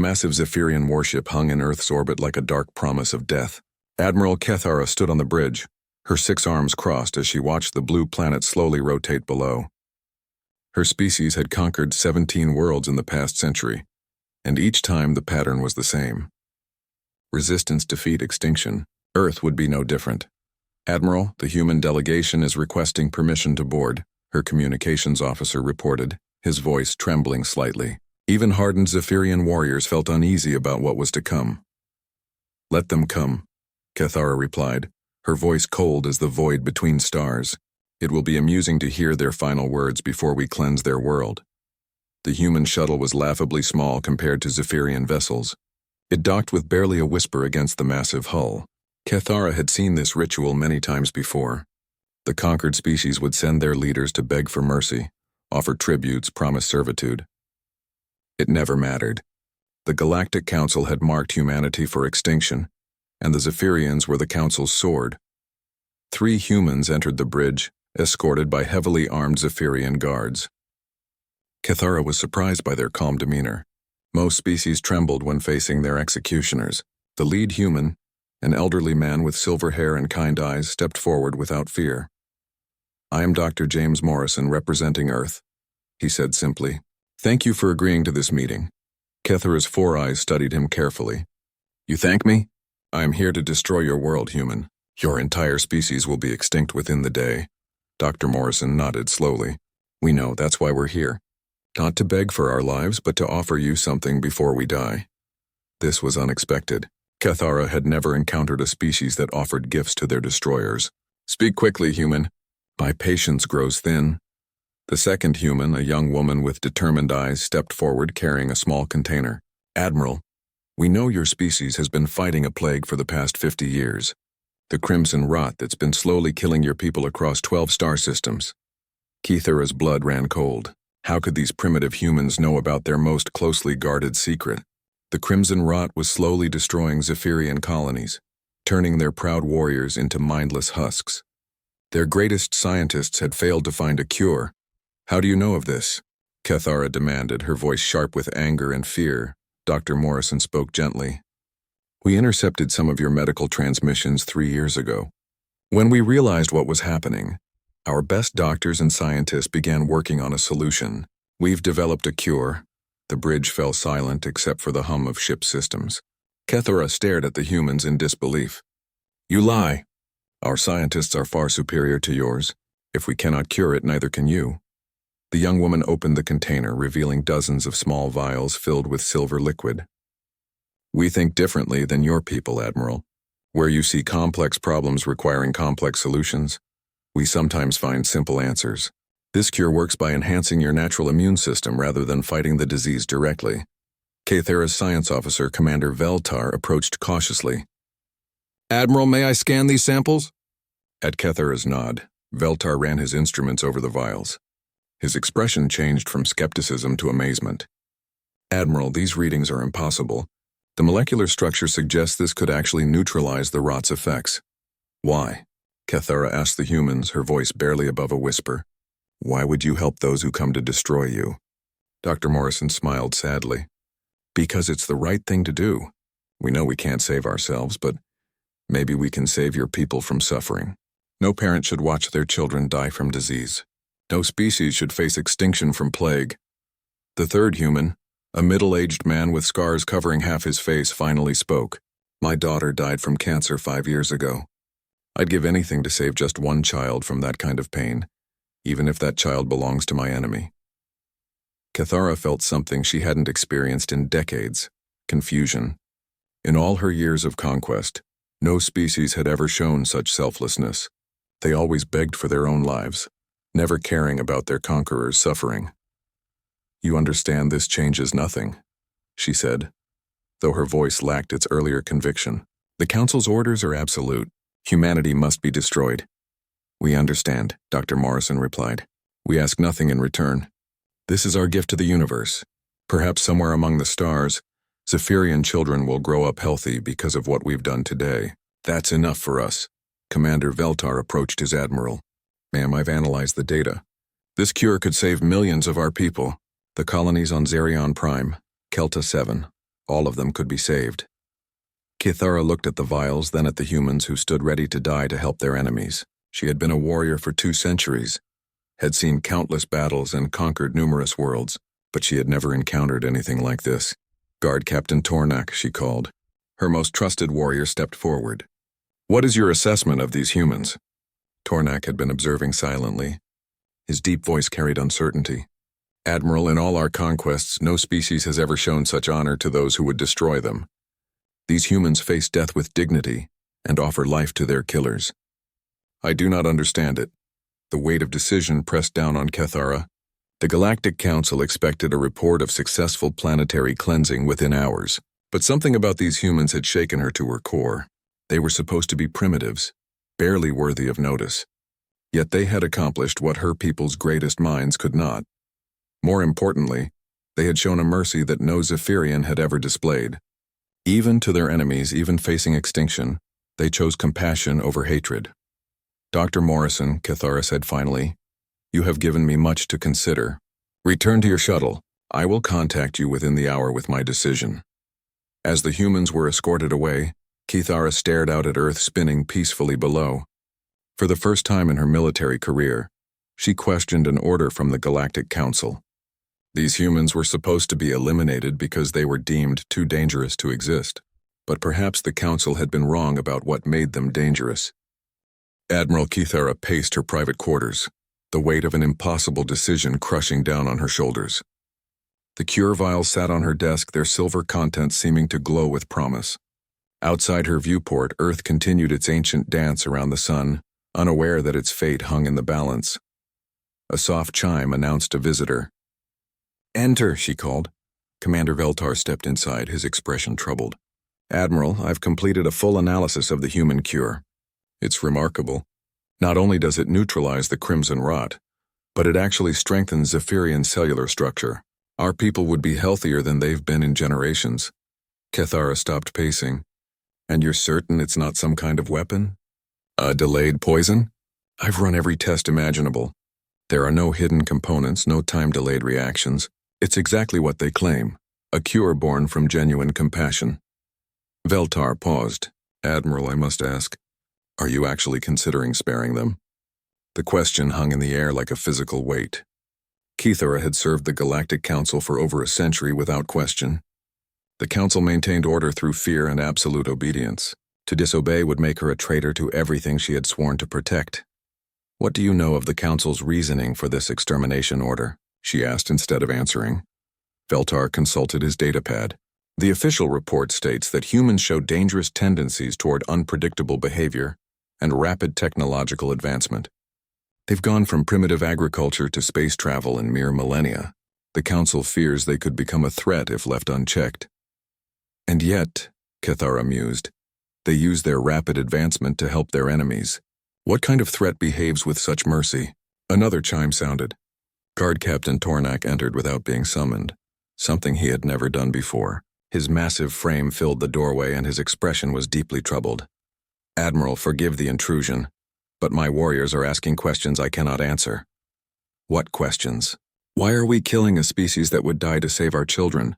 massive Zephyrian warship hung in Earth's orbit like a dark promise of death. Admiral Kethara stood on the bridge, her 6 arms crossed as she watched the blue planet slowly rotate below. Her species had conquered 17 worlds in the past century, and each time the pattern was the same. Resistance defeat extinction. Earth would be no different. "Admiral, the human delegation is requesting permission to board," her communications officer reported, his voice trembling slightly. Even hardened Zephyrian warriors felt uneasy about what was to come. "Let them come," Kethara replied, her voice cold as the void between stars. "It will be amusing to hear their final words before we cleanse their world." The human shuttle was laughably small compared to Zephyrian vessels. It docked with barely a whisper against the massive hull. Kethara had seen this ritual many times before. The conquered species would send their leaders to beg for mercy, offer tributes, promise servitude. It never mattered. The Galactic Council had marked humanity for extinction, and the Zephyrians were the Council's sword. 3 humans entered the bridge, escorted by heavily armed Zephyrian guards. Kethara was surprised by their calm demeanor. Most species trembled when facing their executioners. The lead human, an elderly man with silver hair and kind eyes, stepped forward without fear. "I am Dr. James Morrison, representing Earth," he said simply. "Thank you for agreeing to this meeting." Kethara's 4 eyes studied him carefully. "You thank me? I am here to destroy your world, human. Your entire species will be extinct within the day." Dr. Morrison nodded slowly. "We know, that's why we're here. Not to beg for our lives, but to offer you something before we die." This was unexpected. Kethara had never encountered a species that offered gifts to their destroyers. "Speak quickly, human. My patience grows thin." The second human, a young woman with determined eyes, stepped forward carrying a small container. "Admiral, we know your species has been fighting a plague for the past 50 years. The crimson rot that's been slowly killing your people across 12 star systems." Kethara's blood ran cold. How could these primitive humans know about their most closely guarded secret? The crimson rot was slowly destroying Zephyrian colonies, turning their proud warriors into mindless husks. Their greatest scientists had failed to find a cure. "How do you know of this?" Kethara demanded, her voice sharp with anger and fear. Dr. Morrison spoke gently. "We intercepted some of your medical transmissions 3 years ago. When we realized what was happening, our best doctors and scientists began working on a solution. We've developed a cure." The bridge fell silent except for the hum of ship systems. Kethara stared at the humans in disbelief. "You lie. Our scientists are far superior to yours. If we cannot cure it, neither can you." The young woman opened the container, revealing dozens of small vials filled with silver liquid. "We think differently than your people, Admiral. Where you see complex problems requiring complex solutions, we sometimes find simple answers. This cure works by enhancing your natural immune system rather than fighting the disease directly." Kethara's science officer, Commander Veltar, approached cautiously. "Admiral, may I scan these samples?" At Kethara's nod, Veltar ran his instruments over the vials. His expression changed from skepticism to amazement. "Admiral, these readings are impossible. The molecular structure suggests this could actually neutralize the rot's effects." "Why?" Kethara asked the humans, her voice barely above a whisper. "Why would you help those who come to destroy you?" Dr. Morrison smiled sadly. "Because it's the right thing to do. We know we can't save ourselves, but maybe we can save your people from suffering. No parent should watch their children die from disease. No species should face extinction from plague." The third human, a middle-aged man with scars covering half his face, finally spoke. "My daughter died from cancer 5 years ago. I'd give anything to save just one child from that kind of pain, even if that child belongs to my enemy." Kethara felt something she hadn't experienced in decades: confusion. In all her years of conquest, no species had ever shown such selflessness. They always begged for their own lives, never caring about their conqueror's suffering. "You understand this changes nothing," she said, though her voice lacked its earlier conviction. "The Council's orders are absolute. Humanity must be destroyed." "We understand," Dr. Morrison replied. "We ask nothing in return. This is our gift to the universe. Perhaps somewhere among the stars, Zephyrian children will grow up healthy because of what we've done today. That's enough for us." Commander Veltar approached his admiral. "Ma'am, I've analyzed the data. This cure could save millions of our people. The colonies on Zerion Prime, Kelta 7, All of them could be saved. Kithara looked at the vials, then at the humans who stood ready to die to help their enemies. She had been a warrior for 2 centuries, had seen countless battles and conquered numerous worlds, but she had never encountered anything like this. "Guard Captain Tornak," she called. Her most trusted warrior stepped forward. "What is your assessment of these humans?" Tornak had been observing silently. His deep voice carried uncertainty. "Admiral, in all our conquests, no species has ever shown such honor to those who would destroy them. These humans face death with dignity and offer life to their killers. I do not understand it." The weight of decision pressed down on Kithara. The Galactic Council expected a report of successful planetary cleansing within hours, but something about these humans had shaken her to her core. They were supposed to be primitives, barely worthy of notice. Yet they had accomplished what her people's greatest minds could not. More importantly, they had shown a mercy that no Zephyrian had ever displayed. Even to their enemies, even facing extinction, they chose compassion over hatred. "Dr. Morrison," Kithara said finally, "you have given me much to consider. Return to your shuttle. I will contact you within the hour with my decision." As the humans were escorted away, Kithara stared out at Earth spinning peacefully below. For the first time in her military career, she questioned an order from the Galactic Council. These humans were supposed to be eliminated because they were deemed too dangerous to exist, but perhaps the Council had been wrong about what made them dangerous. Admiral Kithara paced her private quarters, the weight of an impossible decision crushing down on her shoulders. The cure vials sat on her desk, their silver contents seeming to glow with promise. Outside her viewport, Earth continued its ancient dance around the sun, unaware that its fate hung in the balance. A soft chime announced a visitor. "Enter," she called. Commander Veltar stepped inside, his expression troubled. "Admiral, I've completed a full analysis of the human cure. It's remarkable. Not only does it neutralize the crimson rot, but it actually strengthens Zephyrian cellular structure. Our people would be healthier than they've been in generations." Kithara stopped pacing. "And you're certain it's not some kind of weapon? A delayed poison? I've run every test imaginable. There are no hidden components, no time-delayed reactions. It's exactly what they claim, a cure born from genuine compassion." Veltar paused. "Admiral, I must ask, are you actually considering sparing them?" The question hung in the air like a physical weight. Kithara had served the Galactic Council for over a century without question. The Council maintained order through fear and absolute obedience. To disobey would make her a traitor to everything she had sworn to protect. "What do you know of the Council's reasoning for this extermination order?" she asked instead of answering. Veltar consulted his datapad. "The official report states that humans show dangerous tendencies toward unpredictable behavior and rapid technological advancement. They've gone from primitive agriculture to space travel in mere millennia. The Council fears they could become a threat if left unchecked." "And yet," Kithara mused, "they use their rapid advancement to help their enemies. What kind of threat behaves with such mercy?" Another chime sounded. Guard Captain Tornak entered without being summoned, something he had never done before. His massive frame filled the doorway and his expression was deeply troubled. "Admiral, forgive the intrusion, but my warriors are asking questions I cannot answer." "What questions?" "Why are we killing a species that would die to save our children?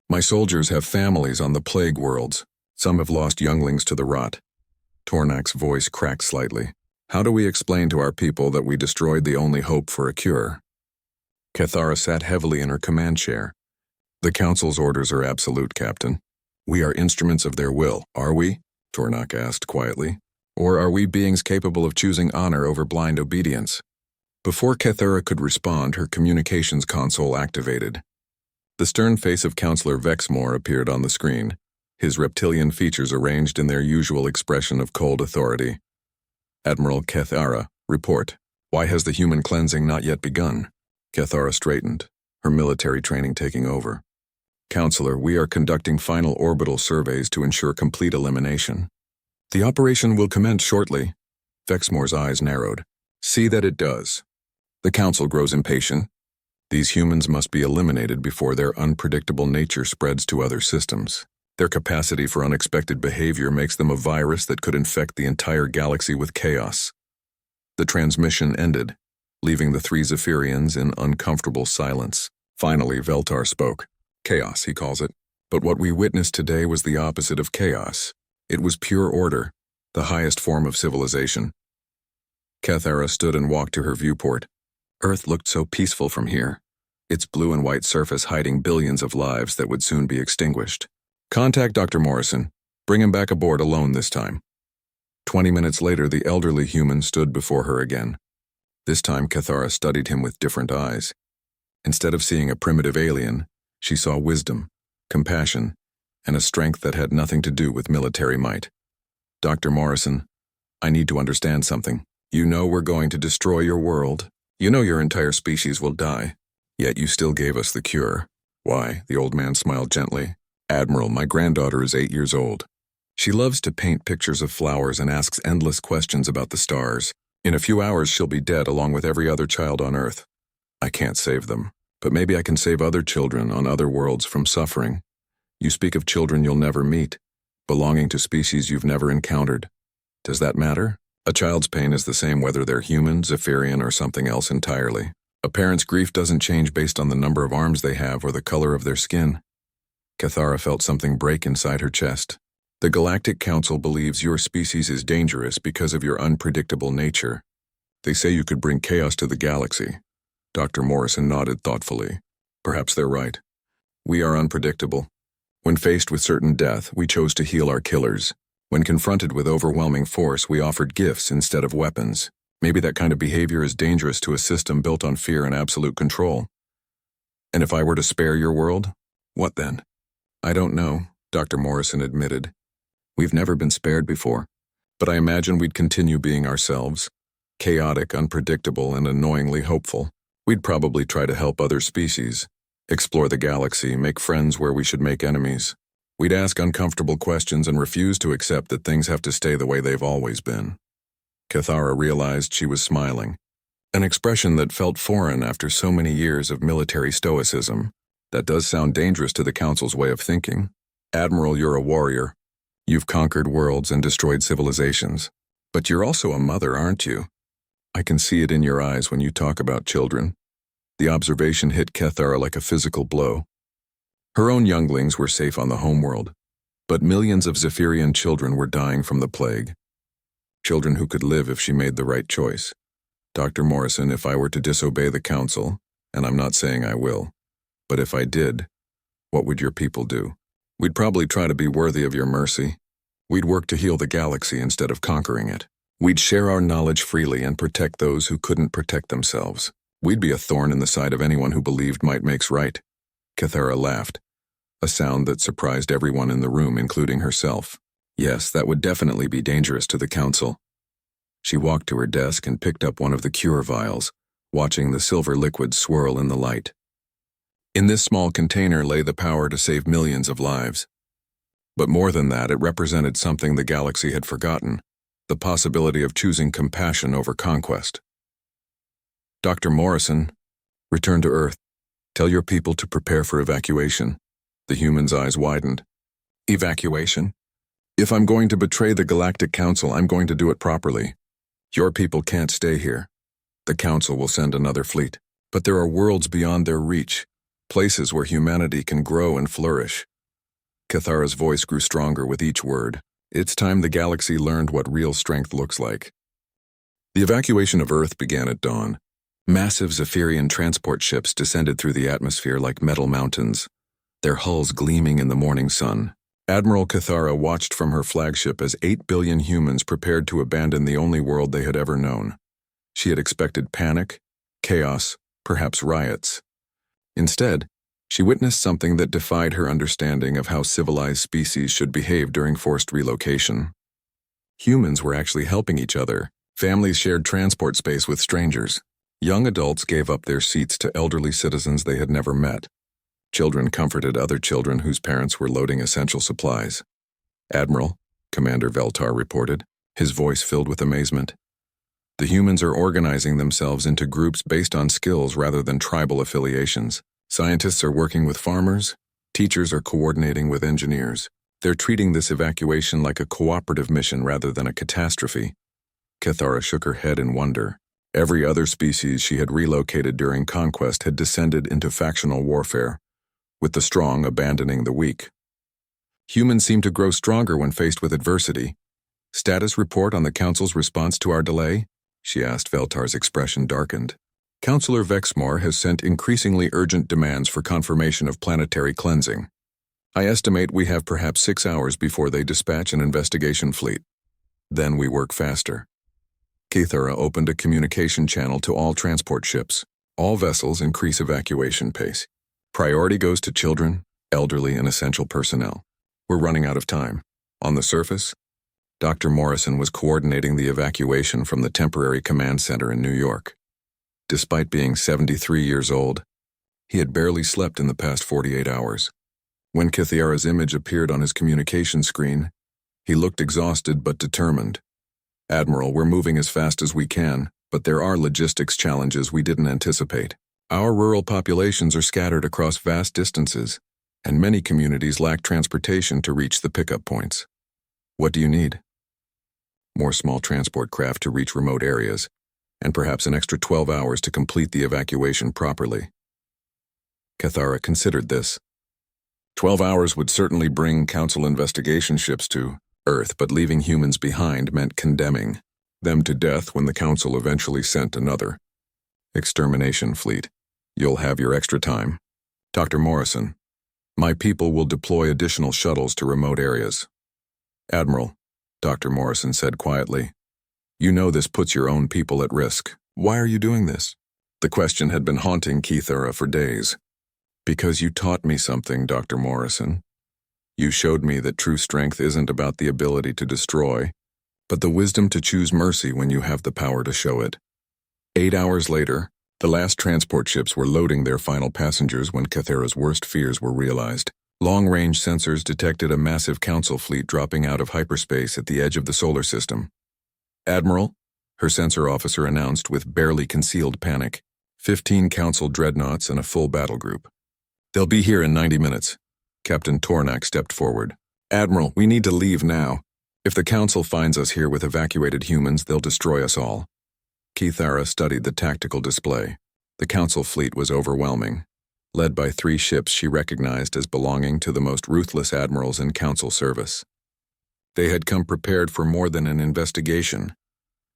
My soldiers have families on the plague worlds. Some have lost younglings to the rot." Tornak's voice cracked slightly. "How do we explain to our people that we destroyed the only hope for a cure?" Kithara sat heavily in her command chair. "The Council's orders are absolute, Captain. We are instruments of their will, are we?" Tornak asked quietly. "Or are we beings capable of choosing honor over blind obedience?" Before Kithara could respond, her communications console activated. The stern face of Counselor Vexmore appeared on the screen, his reptilian features arranged in their usual expression of cold authority. "Admiral Kithara, report. Why has the human cleansing not yet begun?" Kithara straightened, her military training taking over. "Counselor, we are conducting final orbital surveys to ensure complete elimination. The operation will commence shortly." Vexmore's eyes narrowed. "See that it does." The Council grows impatient. These humans must be eliminated before their unpredictable nature spreads to other systems. Their capacity for unexpected behavior makes them a virus that could infect the entire galaxy with chaos. The transmission ended, leaving the 3 Zephyrians in uncomfortable silence. Finally, Veltar spoke. "Chaos, he calls it. But what we witnessed today was the opposite of chaos. It was pure order, the highest form of civilization. Kethara stood and walked to her viewport. Earth looked so peaceful from here, its blue and white surface hiding billions of lives that would soon be extinguished. Contact Dr. Morrison. Bring him back aboard alone this time. 20 minutes later, the elderly human stood before her again. This time, Kethara studied him with different eyes. Instead of seeing a primitive alien, she saw wisdom, compassion, and a strength that had nothing to do with military might. Dr. Morrison, I need to understand something. You know we're going to destroy your world. You know your entire species will die. Yet you still gave us the cure. Why? The old man smiled gently. Admiral, my granddaughter is 8 years old. She loves to paint pictures of flowers and asks endless questions about the stars. In a few hours, she'll be dead along with every other child on Earth. I can't save them, but maybe I can save other children on other worlds from suffering. You speak of children you'll never meet, belonging to species you've never encountered. Does that matter? A child's pain is the same whether they're human, Zephyrian, or something else entirely. A parent's grief doesn't change based on the number of arms they have or the color of their skin. Kethara felt something break inside her chest. The Galactic Council believes your species is dangerous because of your unpredictable nature. They say you could bring chaos to the galaxy. Dr. Morrison nodded thoughtfully. Perhaps they're right. We are unpredictable. When faced with certain death, we chose to heal our killers. When confronted with overwhelming force, we offered gifts instead of weapons. Maybe that kind of behavior is dangerous to a system built on fear and absolute control. And if I were to spare your world, what then? I don't know, Dr. Morrison admitted. We've never been spared before, but I imagine we'd continue being ourselves. Chaotic, unpredictable, and annoyingly hopeful. We'd probably try to help other species, explore the galaxy, make friends where we should make enemies. We'd ask uncomfortable questions and refuse to accept that things have to stay the way they've always been. Kethara realized she was smiling, an expression that felt foreign after so many years of military stoicism. That does sound dangerous to the Council's way of thinking. Admiral, you're a warrior. You've conquered worlds and destroyed civilizations. But you're also a mother, aren't you? I can see it in your eyes when you talk about children. The observation hit Kethara like a physical blow. Her own younglings were safe on the homeworld, but millions of Zephyrian children were dying from the plague. Children who could live if she made the right choice. Dr. Morrison, if I were to disobey the Council, and I'm not saying I will, but if I did, what would your people do? We'd probably try to be worthy of your mercy. We'd work to heal the galaxy instead of conquering it. We'd share our knowledge freely and protect those who couldn't protect themselves. We'd be a thorn in the side of anyone who believed might makes right. Kethara laughed, a sound that surprised everyone in the room, including herself. Yes, that would definitely be dangerous to the Council. She walked to her desk and picked up one of the cure vials, watching the silver liquid swirl in the light. In this small container lay the power to save millions of lives. But more than that, it represented something the galaxy had forgotten, the possibility of choosing compassion over conquest. Dr. Morrison, return to Earth. Tell your people to prepare for evacuation. The human's eyes widened. Evacuation? If I'm going to betray the Galactic Council, I'm going to do it properly. Your people can't stay here. The Council will send another fleet. But there are worlds beyond their reach, places where humanity can grow and flourish. Kethara's voice grew stronger with each word. It's time the galaxy learned what real strength looks like. The evacuation of Earth began at dawn. Massive Zephyrian transport ships descended through the atmosphere like metal mountains, their hulls gleaming in the morning sun. Admiral Kethara watched from her flagship as 8 billion humans prepared to abandon the only world they had ever known. She had expected panic, chaos, perhaps riots. Instead, she witnessed something that defied her understanding of how civilized species should behave during forced relocation. Humans were actually helping each other. Families shared transport space with strangers. Young adults gave up their seats to elderly citizens they had never met. Children comforted other children whose parents were loading essential supplies. Admiral, Commander Veltar reported, his voice filled with amazement. The humans are organizing themselves into groups based on skills rather than tribal affiliations. Scientists are working with farmers. Teachers are coordinating with engineers. They're treating this evacuation like a cooperative mission rather than a catastrophe. Kethara shook her head in wonder. Every other species she had relocated during conquest had descended into factional warfare, with the strong abandoning the weak. Humans seem to grow stronger when faced with adversity. Status report on the Council's response to our delay? She asked. Veltar's expression darkened. Councillor Vexmore has sent increasingly urgent demands for confirmation of planetary cleansing. I estimate we have perhaps 6 hours before they dispatch an investigation fleet. Then we work faster. Kithara opened a communication channel to all transport ships. All vessels increase evacuation pace. Priority goes to children, elderly, and essential personnel. We're running out of time. On the surface, Dr. Morrison was coordinating the evacuation from the temporary command center in New York. Despite being 73 years old, he had barely slept in the past 48 hours. When Kithara's image appeared on his communication screen, he looked exhausted but determined. Admiral, we're moving as fast as we can, but there are logistics challenges we didn't anticipate. Our rural populations are scattered across vast distances, and many communities lack transportation to reach the pickup points. What do you need? More small transport craft to reach remote areas, and perhaps an extra 12 hours to complete the evacuation properly. Kithara considered this. 12 hours would certainly bring Council investigation ships to Earth, but leaving humans behind meant condemning them to death when the Council eventually sent another extermination fleet. You'll have your extra time. Dr. Morrison, my people will deploy additional shuttles to remote areas. Admiral, Dr. Morrison said quietly, you know this puts your own people at risk. Why are you doing this? The question had been haunting Kithara for days. Because you taught me something, Dr. Morrison. You showed me that true strength isn't about the ability to destroy, but the wisdom to choose mercy when you have the power to show it. 8 hours later, the last transport ships were loading their final passengers when Kithara's worst fears were realized. Long-range sensors detected a massive Council fleet dropping out of hyperspace at the edge of the solar system. Admiral, her sensor officer announced with barely concealed panic, 15 Council dreadnoughts and a full battle group. They'll be here in 90 minutes. Captain Tornak stepped forward. Admiral, we need to leave now. If the Council finds us here with evacuated humans, they'll destroy us all. Kithara studied the tactical display. The Council fleet was overwhelming, led by 3 ships she recognized as belonging to the most ruthless admirals in Council service. They had come prepared for more than an investigation.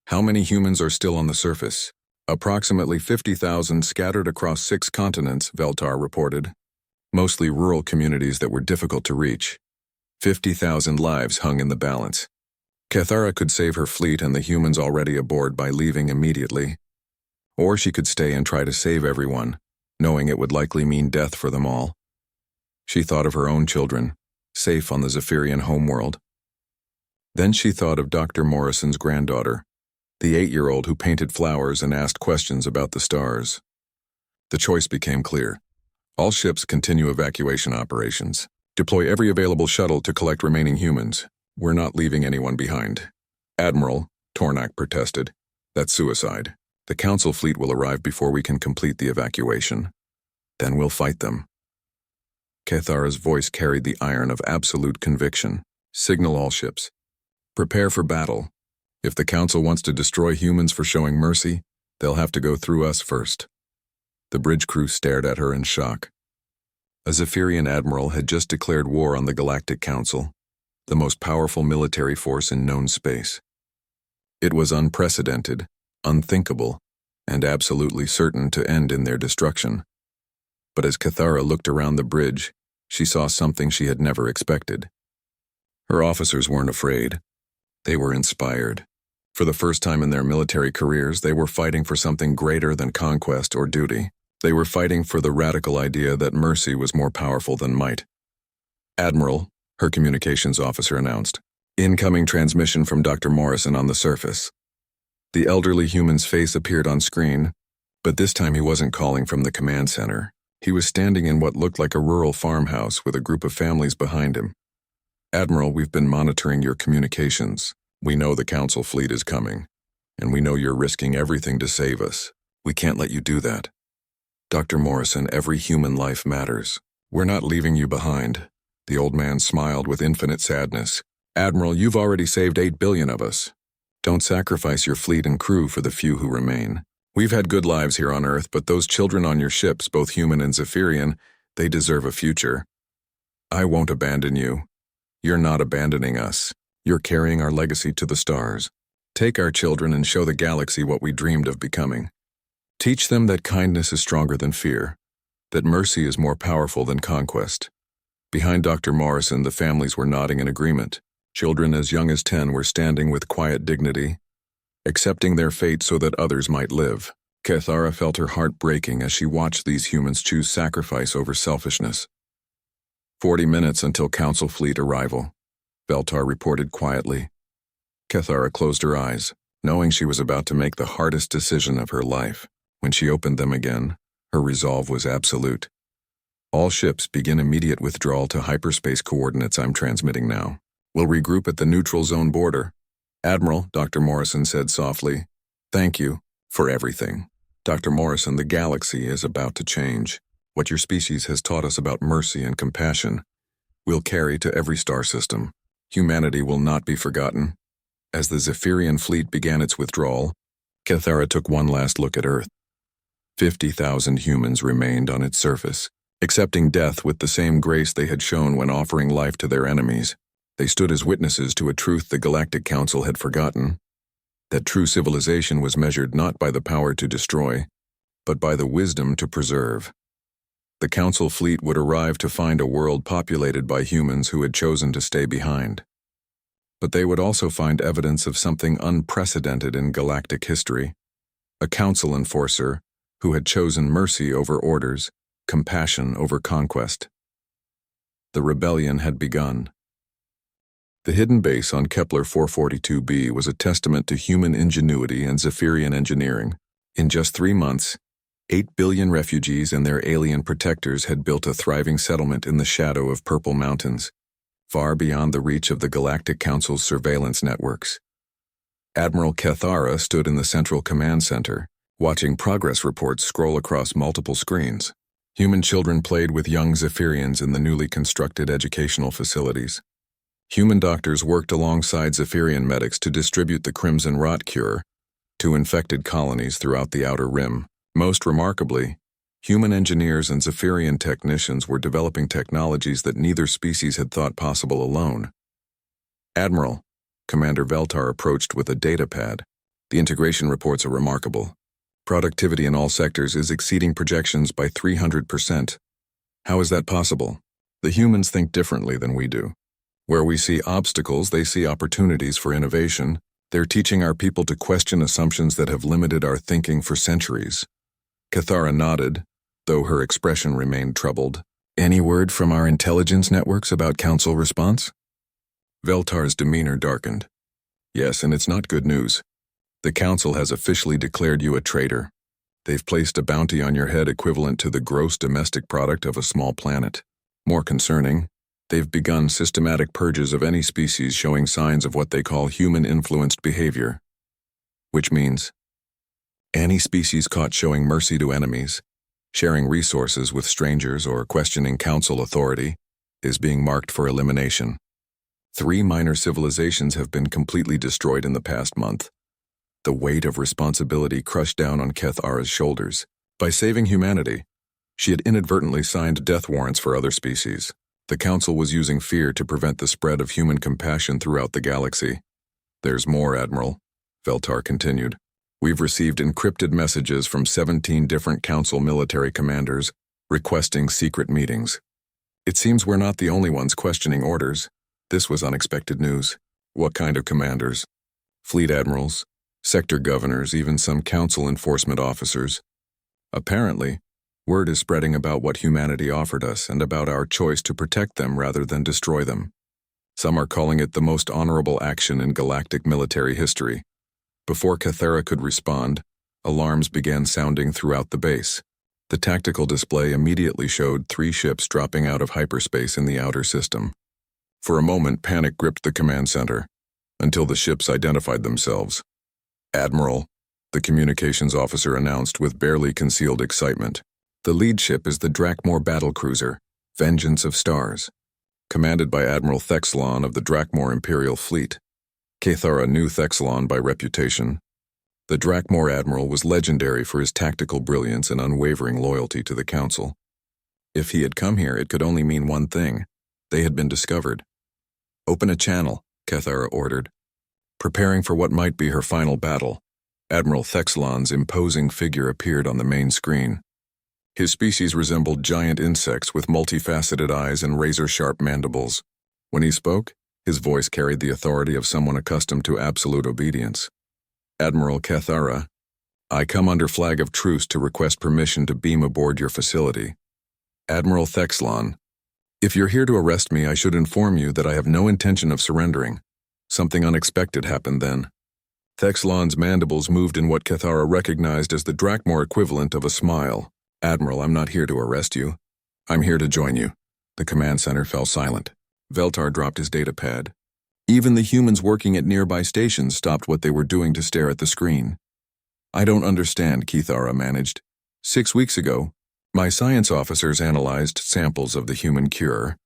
How many humans are still on the surface? Approximately 50,000 scattered across 6 continents, Veltar reported. Mostly rural communities that were difficult to reach. 50,000 lives hung in the balance. Kithara could save her fleet and the humans already aboard by leaving immediately. Or she could stay and try to save everyone, knowing it would likely mean death for them all. She thought of her own children, safe on the Zephyrian homeworld. Then she thought of Dr. Morrison's granddaughter, the 8-year-old who painted flowers and asked questions about the stars. The choice became clear. All ships continue evacuation operations. Deploy every available shuttle to collect remaining humans. We're not leaving anyone behind. Admiral, Tornak protested. That's suicide. The Council fleet will arrive before we can complete the evacuation. Then we'll fight them. Kithara's voice carried the iron of absolute conviction. Signal all ships. Prepare for battle. If the Council wants to destroy humans for showing mercy, they'll have to go through us first. The bridge crew stared at her in shock. A Zephyrian admiral had just declared war on the Galactic Council, the most powerful military force in known space. It was unprecedented, unthinkable, and absolutely certain to end in their destruction. But as Kithara looked around the bridge, she saw something she had never expected. Her officers weren't afraid. They were inspired. For the first time in their military careers, they were fighting for something greater than conquest or duty. They were fighting for the radical idea that mercy was more powerful than might. Admiral, her communications officer announced, incoming transmission from Dr. Morrison on the surface. The elderly human's face appeared on screen, but this time he wasn't calling from the command center. He was standing in what looked like a rural farmhouse with a group of families behind him. Admiral, we've been monitoring your communications. We know the Council fleet is coming, and we know you're risking everything to save us. We can't let you do that. Dr. Morrison, every human life matters. We're not leaving you behind. The old man smiled with infinite sadness. Admiral, you've already saved 8 billion of us. Don't sacrifice your fleet and crew for the few who remain. We've had good lives here on Earth, but those children on your ships, both human and Zephyrian, they deserve a future. I won't abandon you. You're not abandoning us. You're carrying our legacy to the stars. Take our children and show the galaxy what we dreamed of becoming. Teach them that kindness is stronger than fear, that mercy is more powerful than conquest. Behind Dr. Morrison, the families were nodding in agreement. Children as young as 10 were standing with quiet dignity, accepting their fate so that others might live. Kethara felt her heart breaking as she watched these humans choose sacrifice over selfishness. 40 minutes until Council fleet arrival, Veltar reported quietly. Kethara closed her eyes, knowing she was about to make the hardest decision of her life. When she opened them again, her resolve was absolute. All ships begin immediate withdrawal to hyperspace coordinates I'm transmitting now. We'll regroup at the neutral zone border. Admiral, Dr. Morrison said softly. Thank you for everything. Dr. Morrison, the galaxy is about to change. What your species has taught us about mercy and compassion, we'll carry to every star system. Humanity will not be forgotten. As the Zephyrian fleet began its withdrawal, Kethara took one last look at Earth. 50,000 humans remained on its surface, accepting death with the same grace they had shown when offering life to their enemies. They stood as witnesses to a truth the Galactic Council had forgotten, that true civilization was measured not by the power to destroy, but by the wisdom to preserve. The Council fleet would arrive to find a world populated by humans who had chosen to stay behind. But they would also find evidence of something unprecedented in galactic history, a Council enforcer who had chosen mercy over orders, compassion over conquest. The rebellion had begun. The hidden base on Kepler 442b was a testament to human ingenuity and Zephyrian engineering. In just 3 months, 8 billion refugees and their alien protectors had built a thriving settlement in the shadow of Purple Mountains, far beyond the reach of the Galactic Council's surveillance networks. Admiral Kethara stood in the Central Command Center, watching progress reports scroll across multiple screens. Human children played with young Zephyrians in the newly constructed educational facilities. Human doctors worked alongside Zephyrian medics to distribute the Crimson Rot cure to infected colonies throughout the Outer Rim. Most remarkably, human engineers and Zephyrian technicians were developing technologies that neither species had thought possible alone. Admiral, Commander Veltar approached with a data pad. The integration reports are remarkable. Productivity in all sectors is exceeding projections by 300%. How is that possible? The humans think differently than we do. Where we see obstacles, they see opportunities for innovation. They're teaching our people to question assumptions that have limited our thinking for centuries. Kethara nodded, though her expression remained troubled. Any word from our intelligence networks about Council response? Veltar's demeanor darkened. Yes, and it's not good news. The Council has officially declared you a traitor. They've placed a bounty on your head equivalent to the gross domestic product of a small planet. More concerning, they've begun systematic purges of any species showing signs of what they call human-influenced behavior. Which means, any species caught showing mercy to enemies, sharing resources with strangers, or questioning Council authority is being marked for elimination. 3 minor civilizations have been completely destroyed in the past month. The weight of responsibility crushed down on Kethara's shoulders. By saving humanity, she had inadvertently signed death warrants for other species. The Council was using fear to prevent the spread of human compassion throughout the galaxy. There's more, Admiral, Veltar continued. We've received encrypted messages from 17 different Council military commanders requesting secret meetings. It seems we're not the only ones questioning orders. This was unexpected news. What kind of commanders? Fleet admirals, sector governors, even some Council enforcement officers. Apparently, word is spreading about what humanity offered us and about our choice to protect them rather than destroy them. Some are calling it the most honorable action in galactic military history. Before Kethara could respond, alarms began sounding throughout the base. The tactical display immediately showed 3 ships dropping out of hyperspace in the outer system. For a moment, panic gripped the command center, until the ships identified themselves. Admiral, the communications officer announced with barely concealed excitement. The lead ship is the Drakmor battlecruiser, Vengeance of Stars, commanded by Admiral Thexlon of the Drakmor Imperial Fleet. Kethara knew Thexlon by reputation. The Drakmor admiral was legendary for his tactical brilliance and unwavering loyalty to the Council. If he had come here, it could only mean one thing. They had been discovered. Open a channel, Kethara ordered. Preparing for what might be her final battle, Admiral Thexlon's imposing figure appeared on the main screen. His species resembled giant insects with multifaceted eyes and razor-sharp mandibles. When he spoke, his voice carried the authority of someone accustomed to absolute obedience. Admiral Kethara, I come under flag of truce to request permission to beam aboard your facility. Admiral Thexlon, if you're here to arrest me, I should inform you that I have no intention of surrendering. Something unexpected happened then. Thexlon's mandibles moved in what Kethara recognized as the Drakmor equivalent of a smile. Admiral, I'm not here to arrest you. I'm here to join you. The command center fell silent. Veltar dropped his data pad. Even the humans working at nearby stations stopped what they were doing to stare at the screen. I don't understand, Kethara managed. 6 weeks ago, my science officers analyzed samples of the human cure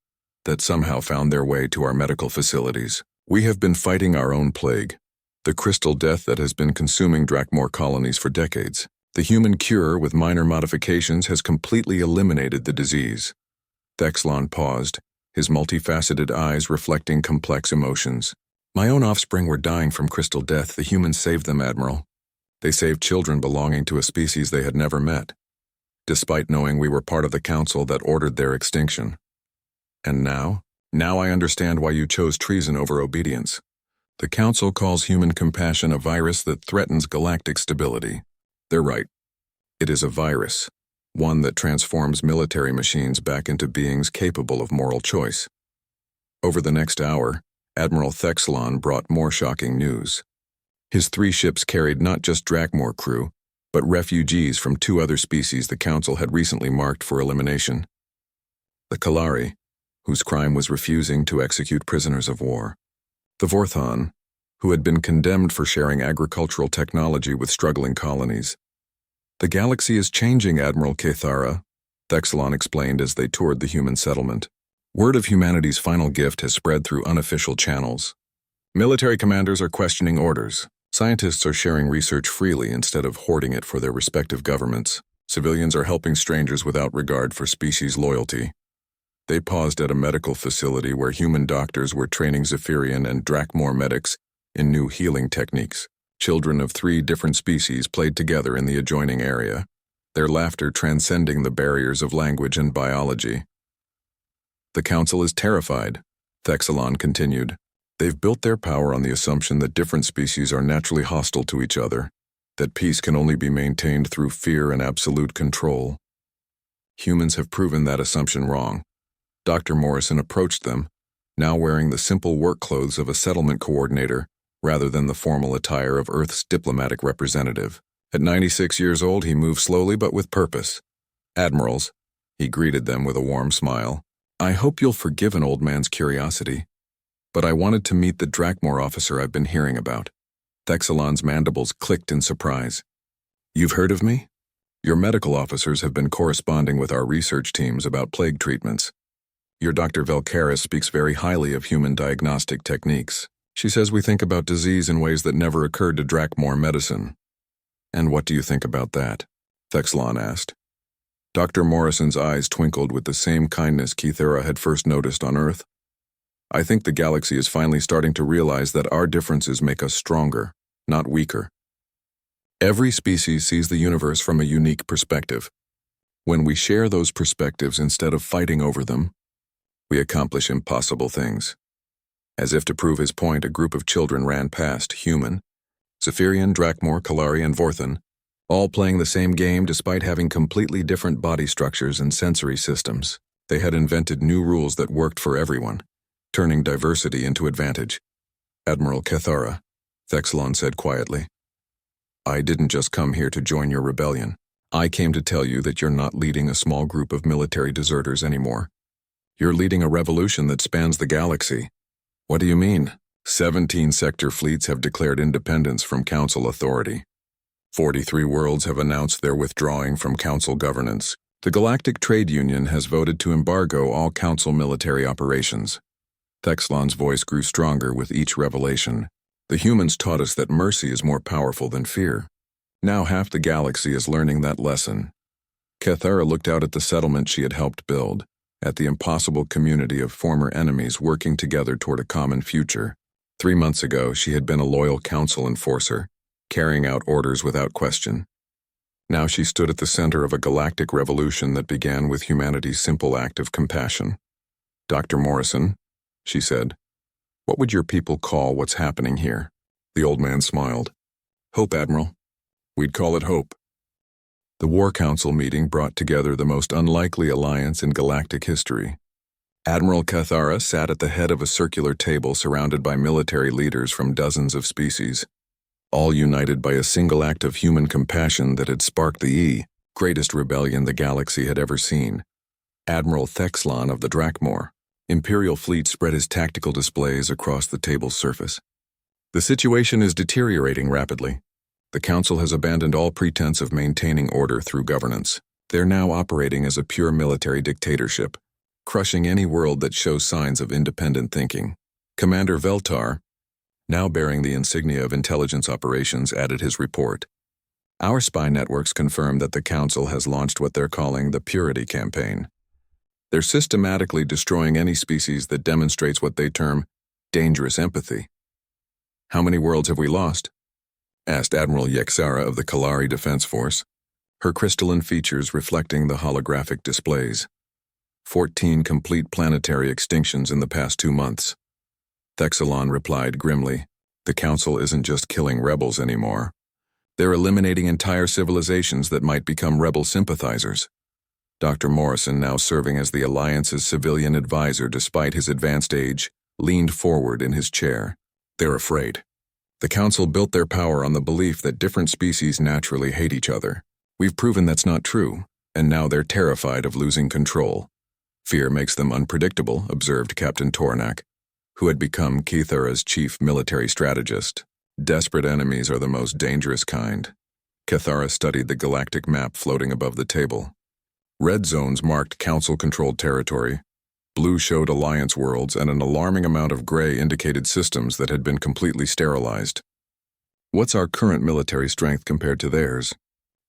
that somehow found their way to our medical facilities. We have been fighting our own plague, the crystal death that has been consuming Drakmor colonies for decades. The human cure, with minor modifications, has completely eliminated the disease. Thexlon paused, his multifaceted eyes reflecting complex emotions. My own offspring were dying from crystal death. The humans saved them, Admiral. They saved children belonging to a species they had never met, despite knowing we were part of the council that ordered their extinction. And now I understand why you chose treason over obedience. The Council calls human compassion a virus that threatens galactic stability. They're right. It is a virus, one that transforms military machines back into beings capable of moral choice. Over the next hour, Admiral Thexlon brought more shocking news. His 3 ships carried not just Drakmor crew, but refugees from 2 other species the Council had recently marked for elimination. The Kalari, whose crime was refusing to execute prisoners of war. The Vorthon, who had been condemned for sharing agricultural technology with struggling colonies. The galaxy is changing, Admiral Kethara, Thexlon explained as they toured the human settlement. Word of humanity's final gift has spread through unofficial channels. Military commanders are questioning orders. Scientists are sharing research freely instead of hoarding it for their respective governments. Civilians are helping strangers without regard for species loyalty. They paused at a medical facility where human doctors were training Zephyrian and Drakmor medics in new healing techniques. Children of 3 different species played together in the adjoining area, their laughter transcending the barriers of language and biology. The Council is terrified, Thexlon continued. They've built their power on the assumption that different species are naturally hostile to each other, that peace can only be maintained through fear and absolute control. Humans have proven that assumption wrong. Dr. Morrison approached them, now wearing the simple work clothes of a settlement coordinator rather than the formal attire of Earth's diplomatic representative. At 96 years old, he moved slowly but with purpose. Admirals, he greeted them with a warm smile. I hope you'll forgive an old man's curiosity, but I wanted to meet the Drakmor officer I've been hearing about. Thexlon's mandibles clicked in surprise. You've heard of me? Your medical officers have been corresponding with our research teams about plague treatments. Your Dr. Velkaris speaks very highly of human diagnostic techniques. She says we think about disease in ways that never occurred to Drakmor medicine. And what do you think about that? Thexlon asked. Dr. Morrison's eyes twinkled with the same kindness Kethara had first noticed on Earth. I think the galaxy is finally starting to realize that our differences make us stronger, not weaker. Every species sees the universe from a unique perspective. When we share those perspectives instead of fighting over them, we accomplish impossible things. As if to prove his point, a group of children ran past, human, Zephyrian, Drakmor, Kalari, and Vorthon, all playing the same game despite having completely different body structures and sensory systems. They had invented new rules that worked for everyone, turning diversity into advantage. Admiral Kethara, Thexlon said quietly, I didn't just come here to join your rebellion. I came to tell you that you're not leading a small group of military deserters anymore. You're leading a revolution that spans the galaxy. What do you mean? 17 sector fleets have declared independence from Council authority. 43 worlds have announced their withdrawing from Council governance. The Galactic Trade Union has voted to embargo all Council military operations. Thexlon's voice grew stronger with each revelation. The humans taught us that mercy is more powerful than fear. Now half the galaxy is learning that lesson. Kethara looked out at the settlement she had helped build, at the impossible community of former enemies working together toward a common future. 3 months ago, she had been a loyal council enforcer, carrying out orders without question. Now she stood at the center of a galactic revolution that began with humanity's simple act of compassion. "Dr. Morrison," she said, "what would your people call what's happening here?" The old man smiled. "Hope, Admiral. We'd call it hope." The War Council meeting brought together the most unlikely alliance in galactic history. Admiral Cathara sat at the head of a circular table surrounded by military leaders from dozens of species, all united by a single act of human compassion that had sparked the greatest rebellion the galaxy had ever seen. Admiral Thexlon of the Drakmor, Imperial fleet, spread his tactical displays across the table's surface. "The situation is deteriorating rapidly. The Council has abandoned all pretense of maintaining order through governance. They're now operating as a pure military dictatorship, crushing any world that shows signs of independent thinking." Commander Veltar, now bearing the insignia of intelligence operations, added his report. "Our spy networks confirm that the Council has launched what they're calling the Purity Campaign. They're systematically destroying any species that demonstrates what they term dangerous empathy." "How many worlds have we lost?" asked Admiral Yexara of the Kalari Defense Force, her crystalline features reflecting the holographic displays. 14 complete planetary extinctions in the past 2 months. Thexalon replied grimly, "The Council isn't just killing rebels anymore. They're eliminating entire civilizations that might become rebel sympathizers." Dr. Morrison, now serving as the Alliance's civilian advisor despite his advanced age, leaned forward in his chair. "They're afraid. The Council built their power on the belief that different species naturally hate each other. We've proven that's not true, and now they're terrified of losing control. Fear makes them unpredictable," observed Captain Tornak, who had become Kithara's chief military strategist. "Desperate enemies are the most dangerous kind." Cathara studied the galactic map floating above the table. Red zones marked Council-controlled territory, blue showed Alliance worlds, and an alarming amount of gray indicated systems that had been completely sterilized. "What's our current military strength compared to theirs?"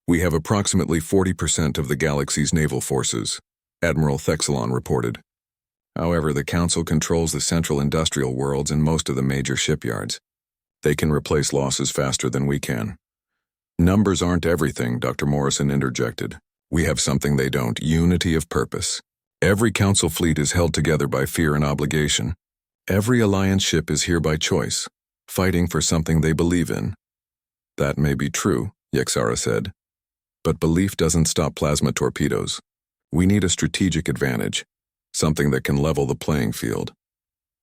"We have approximately 40% of the galaxy's naval forces," Admiral Thexalon reported. "However, the Council controls the central industrial worlds and most of the major shipyards. They can replace losses faster than we can." "Numbers aren't everything," Dr. Morrison interjected. "We have something they don't: unity of purpose. Every Council fleet is held together by fear and obligation. Every Alliance ship is here by choice, fighting for something they believe in." "That may be true," Yexara said, "but belief doesn't stop plasma torpedoes. We need a strategic advantage, something that can level the playing field."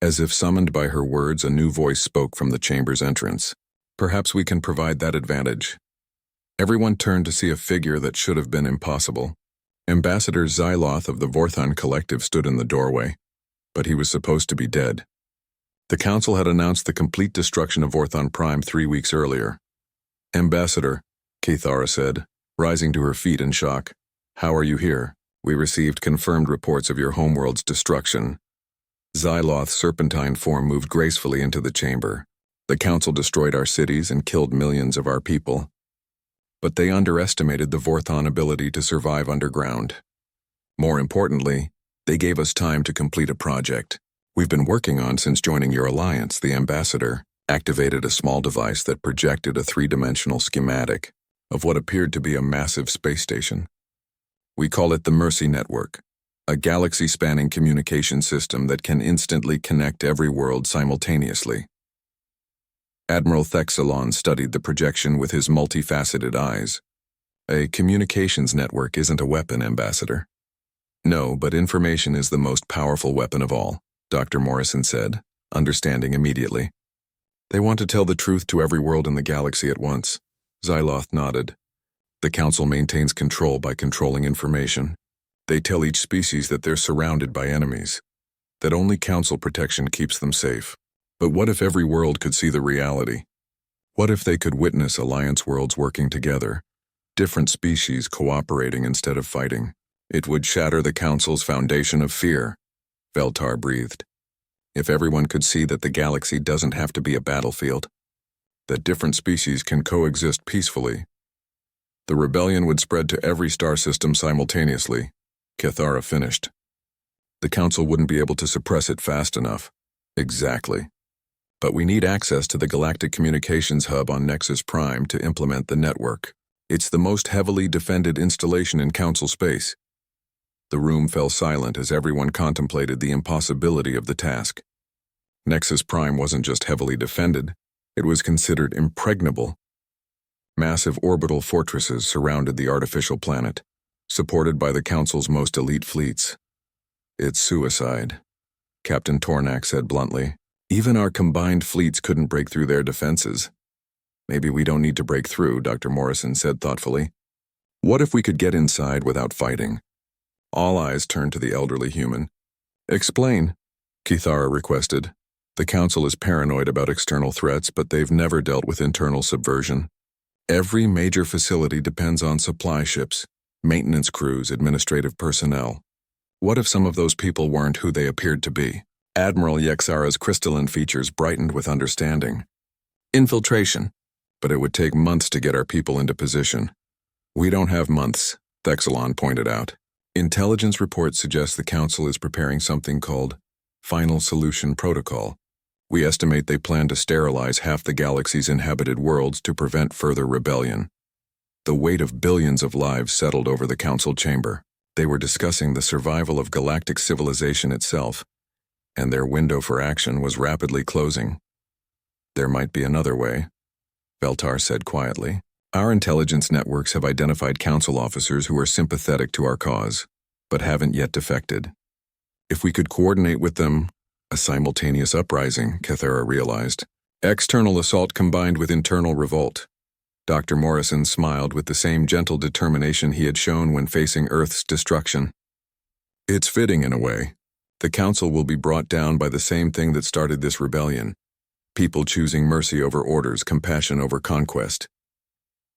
As if summoned by her words, a new voice spoke from the chamber's entrance. "Perhaps we can provide that advantage." Everyone turned to see a figure that should have been impossible. Ambassador Xyloth of the Vorthon Collective stood in the doorway, but he was supposed to be dead. The Council had announced the complete destruction of Vorthon Prime 3 weeks earlier. "Ambassador," Cathara said, rising to her feet in shock, "how are you here? We received confirmed reports of your homeworld's destruction." Xyloth's serpentine form moved gracefully into the chamber. "The Council destroyed our cities and killed millions of our people. But they underestimated the Vorthon ability to survive underground. More importantly, they gave us time to complete a project we've been working on since joining your alliance." The ambassador activated a small device that projected a 3-dimensional schematic of what appeared to be a massive space station. "We call it the Mercy Network, a galaxy-spanning communication system that can instantly connect every world simultaneously." Admiral Thexalon studied the projection with his multifaceted eyes. "A communications network isn't a weapon, Ambassador." "No, but information is the most powerful weapon of all," Dr. Morrison said, understanding immediately. "They want to tell the truth to every world in the galaxy at once." Xyloth nodded. "The Council maintains control by controlling information. They tell each species that they're surrounded by enemies, that only Council protection keeps them safe. But what if every world could see the reality? What if they could witness Alliance worlds working together, different species cooperating instead of fighting? It would shatter the Council's foundation of fear," Veltar breathed. "If everyone could see that the galaxy doesn't have to be a battlefield, that different species can coexist peacefully, the rebellion would spread to every star system simultaneously," Cathara finished. The Council wouldn't be able to suppress it fast enough. Exactly. But we need access to the Galactic Communications Hub on Nexus Prime to implement the network. It's the most heavily defended installation in Council space. The room fell silent as everyone contemplated the impossibility of the task. Nexus Prime wasn't just heavily defended, it was considered impregnable. Massive orbital fortresses surrounded the artificial planet, supported by the Council's most elite fleets. It's suicide, Captain Tornak said bluntly. Even our combined fleets couldn't break through their defenses. Maybe we don't need to break through, Dr. Morrison said thoughtfully. What if we could get inside without fighting? All eyes turned to the elderly human. Explain, Kithara requested. The Council is paranoid about external threats, but they've never dealt with internal subversion. Every major facility depends on supply ships, maintenance crews, administrative personnel. What if some of those people weren't who they appeared to be? Admiral Yexara's crystalline features brightened with understanding. Infiltration. But it would take months to get our people into position. We don't have months, Thexelon pointed out. Intelligence reports suggest the Council is preparing something called Final Solution Protocol. We estimate they plan to sterilize half the galaxy's inhabited worlds to prevent further rebellion. The weight of billions of lives settled over the Council chamber. They were discussing the survival of galactic civilization itself, and their window for action was rapidly closing. There might be another way, Veltar said quietly. Our intelligence networks have identified Council officers who are sympathetic to our cause, but haven't yet defected. If we could coordinate with them, a simultaneous uprising, Kethera realized. External assault combined with internal revolt. Dr. Morrison smiled with the same gentle determination he had shown when facing Earth's destruction. It's fitting in a way. The Council will be brought down by the same thing that started this rebellion. People choosing mercy over orders, compassion over conquest.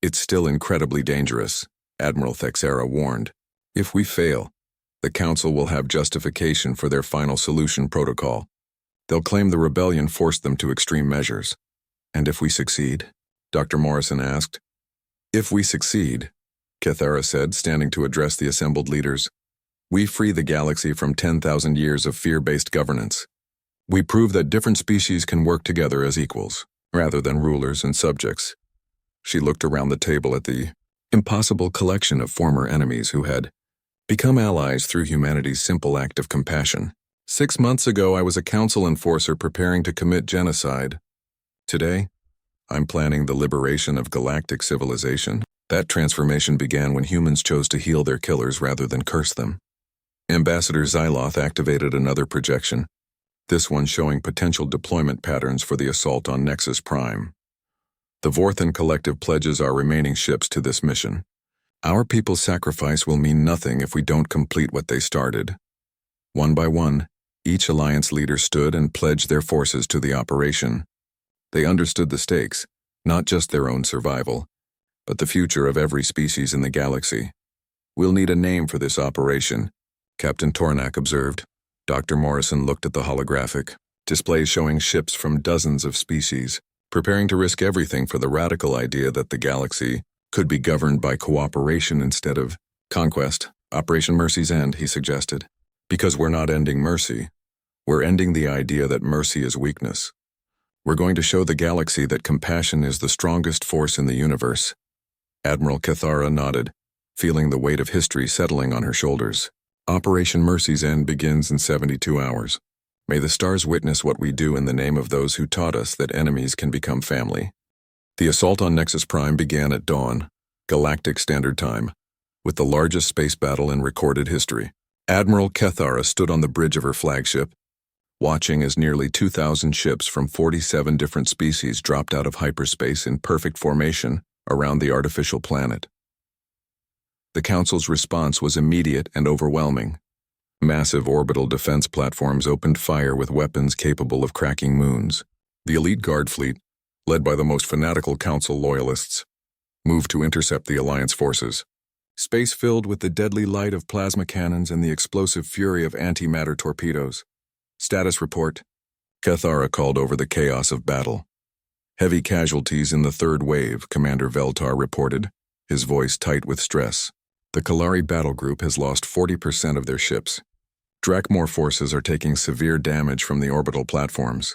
It's still incredibly dangerous, Admiral Thexera warned. If we fail, the Council will have justification for their Final Solution Protocol. They'll claim the rebellion forced them to extreme measures. And if we succeed? Dr. Morrison asked. If we succeed, Kethera said, standing to address the assembled leaders, we free the galaxy from 10,000 years of fear-based governance. We prove that different species can work together as equals, rather than rulers and subjects. She looked around the table at the impossible collection of former enemies who had become allies through humanity's simple act of compassion. 6 months ago, I was a Council enforcer preparing to commit genocide. Today, I'm planning the liberation of galactic civilization. That transformation began when humans chose to heal their killers rather than curse them. Ambassador Xyloth activated another projection, this one showing potential deployment patterns for the assault on Nexus Prime. The Vorthan Collective pledges our remaining ships to this mission. Our people's sacrifice will mean nothing if we don't complete what they started. One by one, each alliance leader stood and pledged their forces to the operation. They understood the stakes, not just their own survival, but the future of every species in the galaxy. We'll need a name for this operation, Captain Tornak observed. Dr. Morrison looked at the holographic displays showing ships from dozens of species, preparing to risk everything for the radical idea that the galaxy could be governed by cooperation instead of conquest. Operation Mercy's End, he suggested. Because we're not ending mercy, we're ending the idea that mercy is weakness. We're going to show the galaxy that compassion is the strongest force in the universe. Admiral Kethara nodded, feeling the weight of history settling on her shoulders. Operation Mercy's End begins in 72 hours. May the stars witness what we do in the name of those who taught us that enemies can become family. The assault on Nexus Prime began at dawn, Galactic Standard Time, with the largest space battle in recorded history. Admiral Kethara stood on the bridge of her flagship, watching as nearly 2,000 ships from 47 different species dropped out of hyperspace in perfect formation around the artificial planet. The Council's response was immediate and overwhelming. Massive orbital defense platforms opened fire with weapons capable of cracking moons. The elite guard fleet, led by the most fanatical Council loyalists, moved to intercept the Alliance forces. Space filled with the deadly light of plasma cannons and the explosive fury of antimatter torpedoes. Status report. Kethara called over the chaos of battle. Heavy casualties in the third wave, Commander Veltar reported, his voice tight with stress. The Kalari battle group has lost 40% of their ships. Drakmor forces are taking severe damage from the orbital platforms.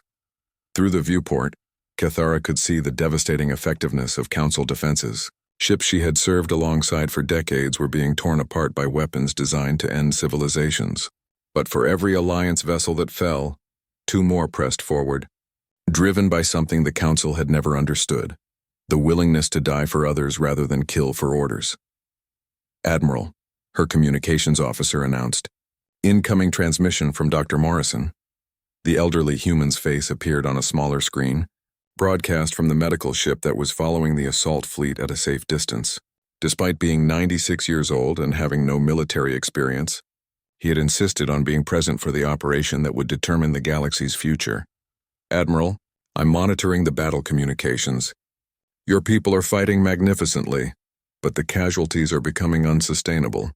Through the viewport, Cathara could see the devastating effectiveness of Council defenses. Ships she had served alongside for decades were being torn apart by weapons designed to end civilizations. But for every Alliance vessel that fell, 2 more pressed forward, driven by something the Council had never understood: the willingness to die for others rather than kill for orders. "Admiral," her communications officer announced. "Incoming transmission from Dr. Morrison." The elderly human's face appeared on a smaller screen, broadcast from the medical ship that was following the assault fleet at a safe distance. Despite being 96 years old and having no military experience, he had insisted on being present for the operation that would determine the galaxy's future. "Admiral, I'm monitoring the battle communications. Your people are fighting magnificently, but the casualties are becoming unsustainable."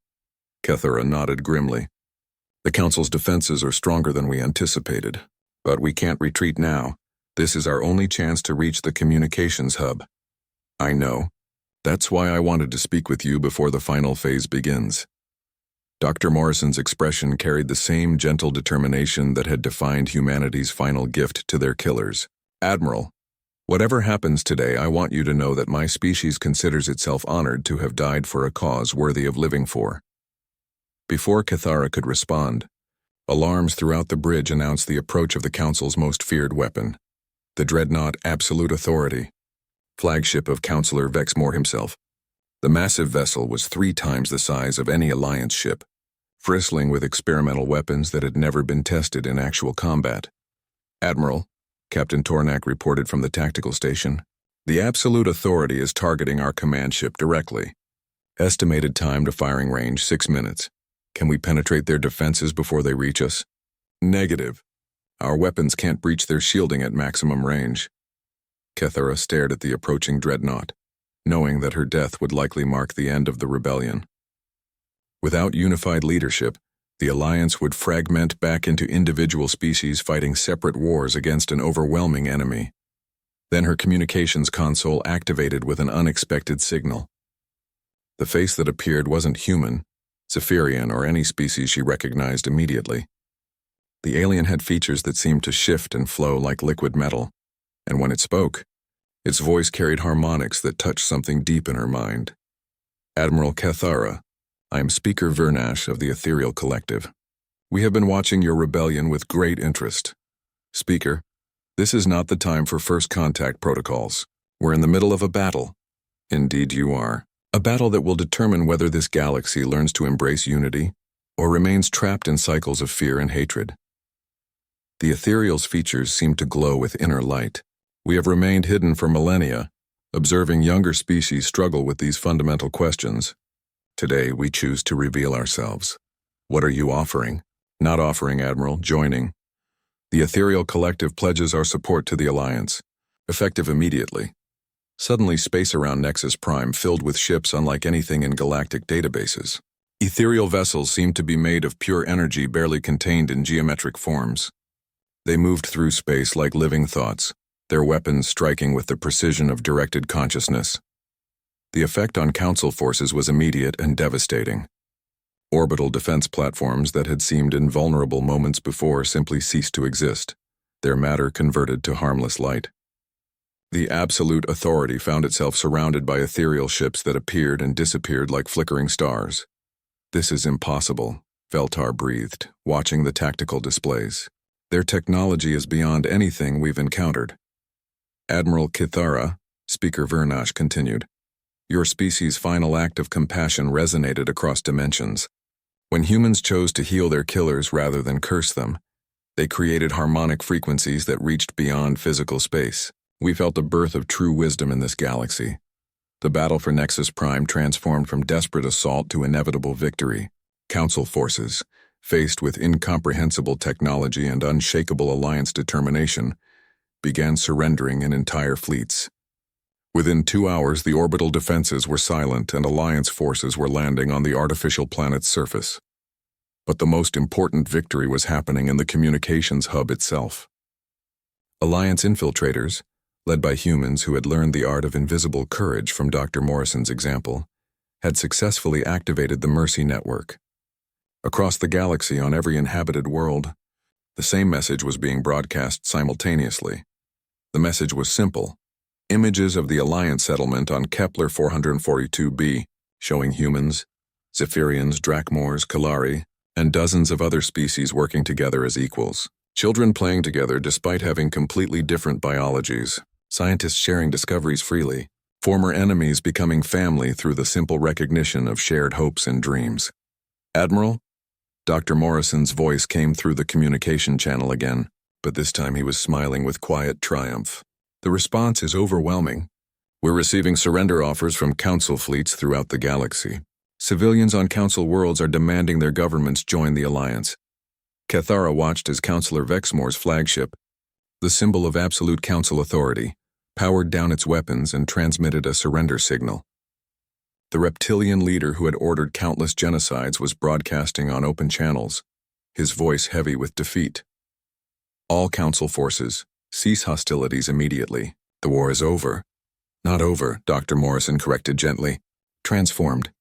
Cathara nodded grimly. "The Council's defenses are stronger than we anticipated, but we can't retreat now. This is our only chance to reach the communications hub." "I know. That's why I wanted to speak with you before the final phase begins." Dr. Morrison's expression carried the same gentle determination that had defined humanity's final gift to their killers. "Admiral, whatever happens today, I want you to know that my species considers itself honored to have died for a cause worthy of living for." Before Cathara could respond, alarms throughout the bridge announced the approach of the Council's most feared weapon, the dreadnought Absolute Authority, flagship of Councillor Vexmore himself. The massive vessel was 3 times the size of any Alliance ship, bristling with experimental weapons that had never been tested in actual combat. "Admiral," Captain Tornak reported from the tactical station, "the Absolute Authority is targeting our command ship directly. Estimated time to firing range 6 minutes. Can we penetrate their defenses before they reach us?" "Negative. Our weapons can't breach their shielding at maximum range." Cathara stared at the approaching dreadnought, knowing that her death would likely mark the end of the rebellion. Without unified leadership, the Alliance would fragment back into individual species fighting separate wars against an overwhelming enemy. Then her communications console activated with an unexpected signal. The face that appeared wasn't human, Zephyrian, or any species she recognized immediately. The alien had features that seemed to shift and flow like liquid metal, and when it spoke, its voice carried harmonics that touched something deep in her mind. "Admiral Cathara, I am Speaker Vernash of the Ethereal Collective. We have been watching your rebellion with great interest. Speaker, this is not the time for first contact protocols. We're in the middle of a battle." "Indeed you are. A battle that will determine whether this galaxy learns to embrace unity or remains trapped in cycles of fear and hatred." The Ethereal's features seemed to glow with inner light. "We have remained hidden for millennia, observing younger species struggle with these fundamental questions. Today, we choose to reveal ourselves. What are you offering?" "Not offering, Admiral, joining. The Ethereal Collective pledges our support to the Alliance, effective immediately." Suddenly, space around Nexus Prime filled with ships unlike anything in galactic databases. Ethereal vessels seemed to be made of pure energy barely contained in geometric forms. They moved through space like living thoughts, their weapons striking with the precision of directed consciousness. The effect on Council forces was immediate and devastating. Orbital defense platforms that had seemed invulnerable moments before simply ceased to exist, their matter converted to harmless light. The Absolute Authority found itself surrounded by ethereal ships that appeared and disappeared like flickering stars. "This is impossible," Veltar breathed, watching the tactical displays. "Their technology is beyond anything we've encountered." "Admiral Cathara," Speaker Vernash continued, "your species' final act of compassion resonated across dimensions. When humans chose to heal their killers rather than curse them, they created harmonic frequencies that reached beyond physical space. We felt the birth of true wisdom in this galaxy. The battle for Nexus Prime transformed from desperate assault to inevitable victory. Council forces, faced with incomprehensible technology and unshakable Alliance determination, began surrendering in entire fleets. Within 2 hours, the orbital defenses were silent and Alliance forces were landing on the artificial planet's surface. But the most important victory was happening in the communications hub itself. Alliance infiltrators, led by humans who had learned the art of invisible courage from Dr. Morrison's example, had successfully activated the Mercy Network. Across the galaxy on every inhabited world, the same message was being broadcast simultaneously. The message was simple. Images of the Alliance settlement on Kepler 442b, showing humans, Zephyrians, Drachmors, Kalari, and dozens of other species working together as equals. Children playing together despite having completely different biologies. Scientists sharing discoveries freely. Former enemies becoming family through the simple recognition of shared hopes and dreams. Admiral? Dr. Morrison's voice came through the communication channel again, but this time he was smiling with quiet triumph. The response is overwhelming. We're receiving surrender offers from Council fleets throughout the galaxy. Civilians on Council worlds are demanding their governments join the Alliance. Cathara watched as Councillor Vexmore's flagship, the symbol of absolute Council authority, powered down its weapons and transmitted a surrender signal. The reptilian leader who had ordered countless genocides was broadcasting on open channels, his voice heavy with defeat. All Council forces, cease hostilities immediately. The war is over. Not over, Dr. Morrison corrected gently. Transformed.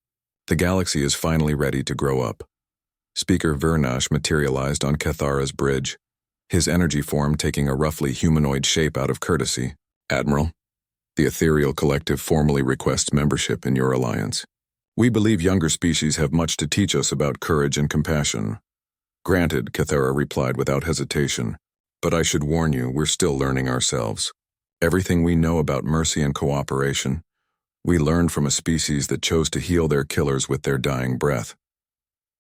The galaxy is finally ready to grow up. Speaker Vernash materialized on Cathara's bridge, his energy form taking a roughly humanoid shape out of courtesy. Admiral, the ethereal collective formally requests membership in your alliance. We believe younger species have much to teach us about courage and compassion. Granted, Cathara replied without hesitation, but I should warn you, we're still learning ourselves. Everything we know about mercy and cooperation, we learned from a species that chose to heal their killers with their dying breath.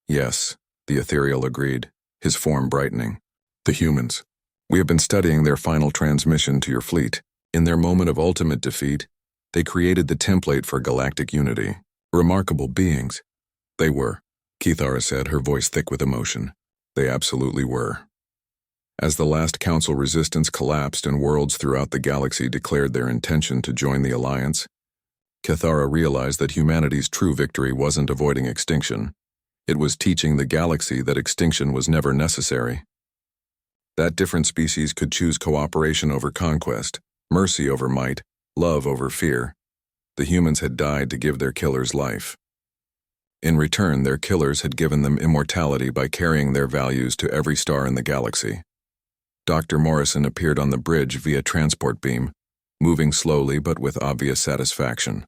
Yes, the ethereal agreed, his form brightening. The humans. We have been studying their final transmission to your fleet. In their moment of ultimate defeat, they created the template for galactic unity. Remarkable beings. They were, Cathara said, her voice thick with emotion. They absolutely were. As the last Council resistance collapsed and worlds throughout the galaxy declared their intention to join the Alliance, Cathara realized that humanity's true victory wasn't avoiding extinction. It was teaching the galaxy that extinction was never necessary. That different species could choose cooperation over conquest, mercy over might, love over fear. The humans had died to give their killers life. In return, their killers had given them immortality by carrying their values to every star in the galaxy. Dr. Morrison appeared on the bridge via transport beam, moving slowly but with obvious satisfaction.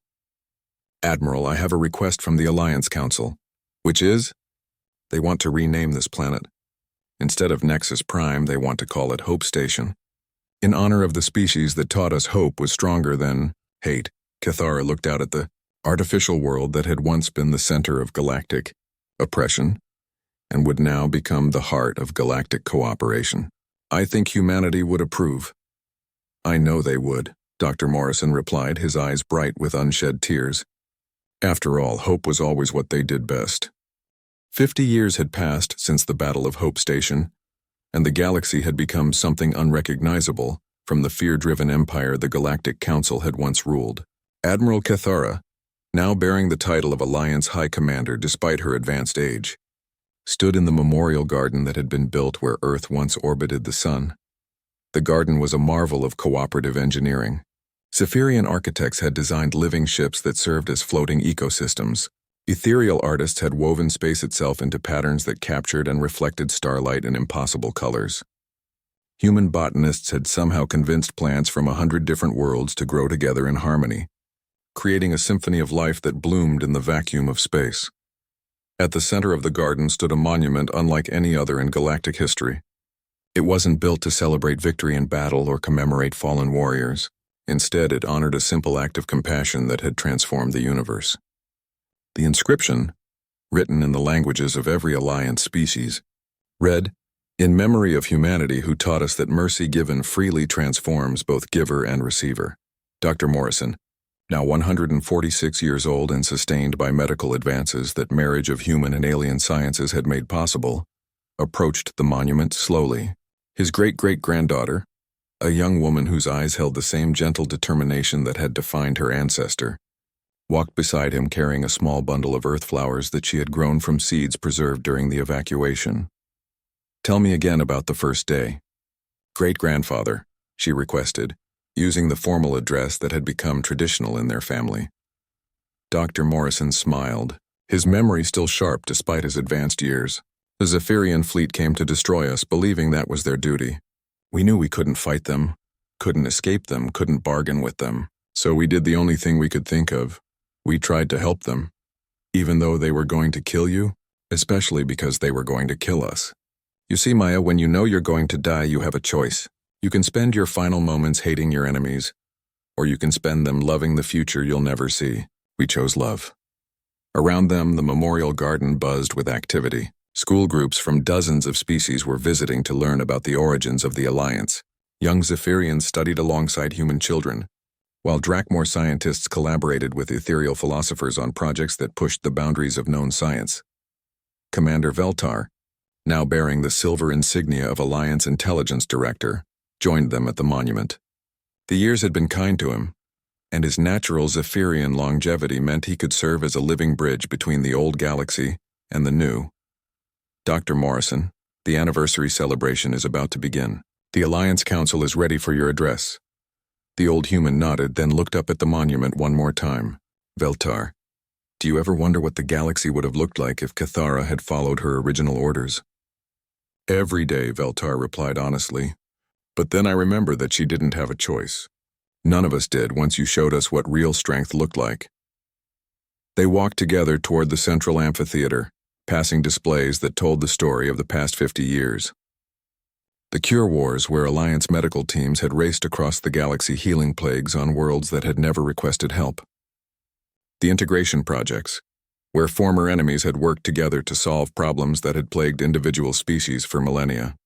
Admiral, I have a request from the Alliance Council. Which is? They want to rename this planet. Instead of Nexus Prime, they want to call it Hope Station. In honor of the species that taught us hope was stronger than hate, Cathara looked out at the artificial world that had once been the center of galactic oppression and would now become the heart of galactic cooperation. I think humanity would approve. I know they would, Dr. Morrison replied, his eyes bright with unshed tears. After all, hope was always what they did best. 50 years had passed since the Battle of Hope Station, and the galaxy had become something unrecognizable from the fear-driven empire the Galactic Council had once ruled. Admiral Cathara, now bearing the title of Alliance High Commander despite her advanced age, stood in the memorial garden that had been built where Earth once orbited the Sun. The garden was a marvel of cooperative engineering. Zephyrian architects had designed living ships that served as floating ecosystems. Ethereal artists had woven space itself into patterns that captured and reflected starlight in impossible colors. Human botanists had somehow convinced plants from 100 different worlds to grow together in harmony, creating a symphony of life that bloomed in the vacuum of space. At the center of the garden stood a monument unlike any other in galactic history. It wasn't built to celebrate victory in battle or commemorate fallen warriors. Instead, it honored a simple act of compassion that had transformed the universe. The inscription, written in the languages of every Alliance species, read, "In memory of humanity who taught us that mercy given freely transforms both giver and receiver." Dr. Morrison, now 146 years old and sustained by medical advances that marriage of human and alien sciences had made possible, approached the monument slowly. His great-great-granddaughter, a young woman whose eyes held the same gentle determination that had defined her ancestor, walked beside him carrying a small bundle of earth flowers that she had grown from seeds preserved during the evacuation. "Tell me again about the first day." "Great-grandfather," she requested, using the formal address that had become traditional in their family. Dr. Morrison smiled, his memory still sharp despite his advanced years. The Zephyrian fleet came to destroy us, believing that was their duty. We knew we couldn't fight them, couldn't escape them, couldn't bargain with them. So we did the only thing we could think of. We tried to help them. Even though they were going to kill you, especially because they were going to kill us. You see, Maya, when you know you're going to die, you have a choice. You can spend your final moments hating your enemies, or you can spend them loving the future you'll never see. We chose love. Around them, the memorial garden buzzed with activity. School groups from dozens of species were visiting to learn about the origins of the Alliance. Young Zephyrians studied alongside human children, while Drakmor scientists collaborated with ethereal philosophers on projects that pushed the boundaries of known science. Commander Veltar, now bearing the silver insignia of Alliance Intelligence Director, joined them at the monument. The years had been kind to him, and his natural Zephyrian longevity meant he could serve as a living bridge between the old galaxy and the new. Dr. Morrison, the anniversary celebration is about to begin. The Alliance Council is ready for your address. The old human nodded, then looked up at the monument one more time. Veltar, do you ever wonder what the galaxy would have looked like if Cathara had followed her original orders? Every day, Veltar replied honestly. But then I remember that she didn't have a choice. None of us did once you showed us what real strength looked like. They walked together toward the central amphitheater, passing displays that told the story of the past 50 years. The Cure Wars, where Alliance medical teams had raced across the galaxy healing plagues on worlds that had never requested help. The Integration Projects, where former enemies had worked together to solve problems that had plagued individual species for millennia.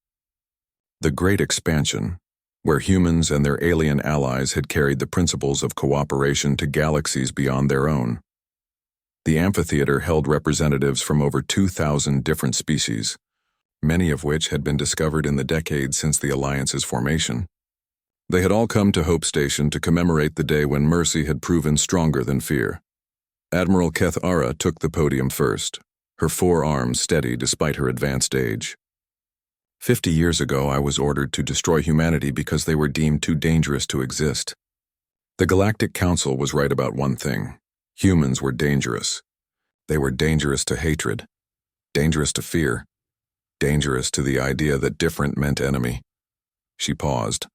The Great Expansion, where humans and their alien allies had carried the principles of cooperation to galaxies beyond their own. The amphitheater held representatives from over 2,000 different species, many of which had been discovered in the decades since the Alliance's formation. They had all come to Hope Station to commemorate the day when mercy had proven stronger than fear. Admiral Cathara took the podium first, her 4 arms steady despite her advanced age. 50 years ago, I was ordered to destroy humanity because they were deemed too dangerous to exist. The Galactic Council was right about one thing. Humans were dangerous. They were dangerous to hatred, dangerous to fear, dangerous to the idea that different meant enemy. She paused,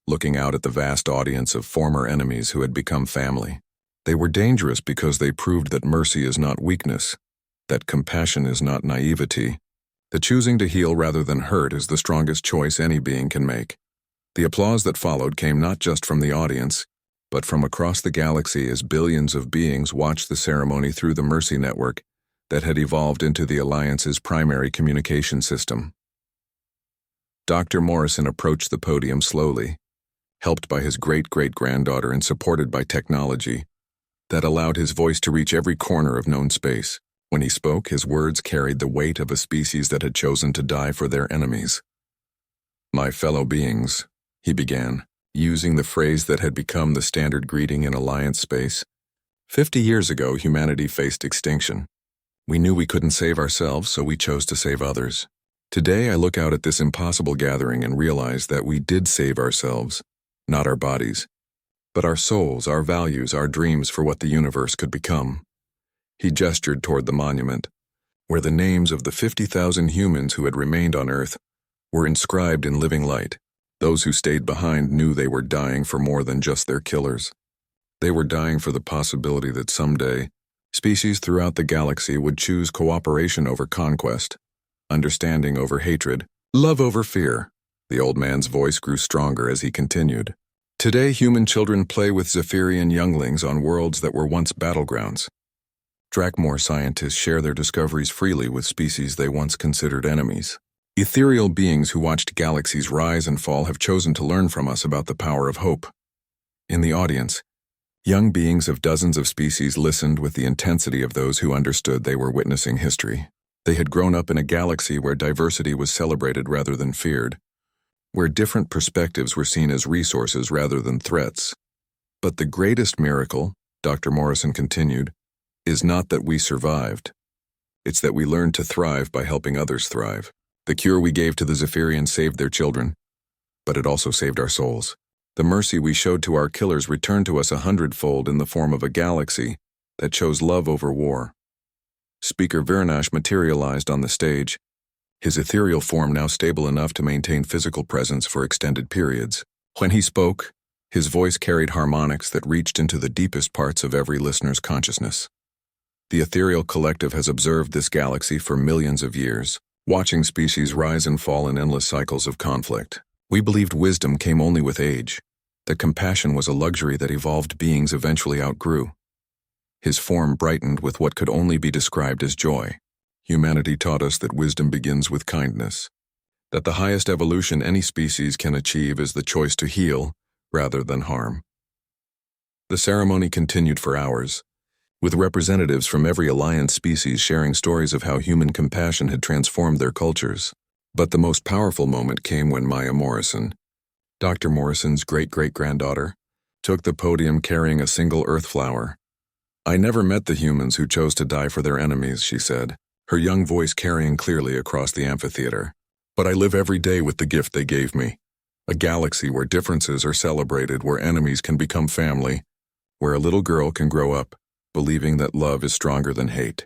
looking out at the vast audience of former enemies who had become family. They were dangerous because they proved that mercy is not weakness, that compassion is not naivety, that choosing to heal rather than hurt is the strongest choice any being can make. The applause that followed came not just from the audience, but from across the galaxy as billions of beings watched the ceremony through the Mercy Network that had evolved into the Alliance's primary communication system. Dr. Morrison approached the podium slowly, helped by his great-great-granddaughter and supported by technology that allowed his voice to reach every corner of known space. When he spoke, his words carried the weight of a species that had chosen to die for their enemies. My fellow beings, he began, using the phrase that had become the standard greeting in Alliance space. 50 years ago, humanity faced extinction. We knew we couldn't save ourselves, so we chose to save others. Today, I look out at this impossible gathering and realize that we did save ourselves, not our bodies, but our souls, our values, our dreams for what the universe could become. He gestured toward the monument, where the names of the 50,000 humans who had remained on Earth were inscribed in living light. Those who stayed behind knew they were dying for more than just their killers. They were dying for the possibility that someday, species throughout the galaxy would choose cooperation over conquest, understanding over hatred, love over fear. The old man's voice grew stronger as he continued. Today, human children play with Zephyrian younglings on worlds that were once battlegrounds. Drakmor scientists share their discoveries freely with species they once considered enemies. Ethereal beings who watched galaxies rise and fall have chosen to learn from us about the power of hope. In the audience, young beings of dozens of species listened with the intensity of those who understood they were witnessing history. They had grown up in a galaxy where diversity was celebrated rather than feared, where different perspectives were seen as resources rather than threats. But the greatest miracle, Dr. Morrison continued, is not that we survived. It's that we learned to thrive by helping others thrive. The cure we gave to the Zephyrians saved their children, but it also saved our souls. The mercy we showed to our killers returned to us 100-fold in the form of a galaxy that chose love over war. Speaker Virnash materialized on the stage, his ethereal form now stable enough to maintain physical presence for extended periods. When he spoke, his voice carried harmonics that reached into the deepest parts of every listener's consciousness. The ethereal collective has observed this galaxy for millions of years, watching species rise and fall in endless cycles of conflict. We believed wisdom came only with age, that compassion was a luxury that evolved beings eventually outgrew. His form brightened with what could only be described as joy. Humanity taught us that wisdom begins with kindness, that the highest evolution any species can achieve is the choice to heal rather than harm. The ceremony continued for hours, with representatives from every alliance species sharing stories of how human compassion had transformed their cultures. But the most powerful moment came when Maya Morrison, Dr. Morrison's great-great-granddaughter, took the podium carrying a single earth flower. "I never met the humans who chose to die for their enemies," she said, her young voice carrying clearly across the amphitheater. "But I live every day with the gift they gave me. A galaxy where differences are celebrated, where enemies can become family, where a little girl can grow up believing that love is stronger than hate."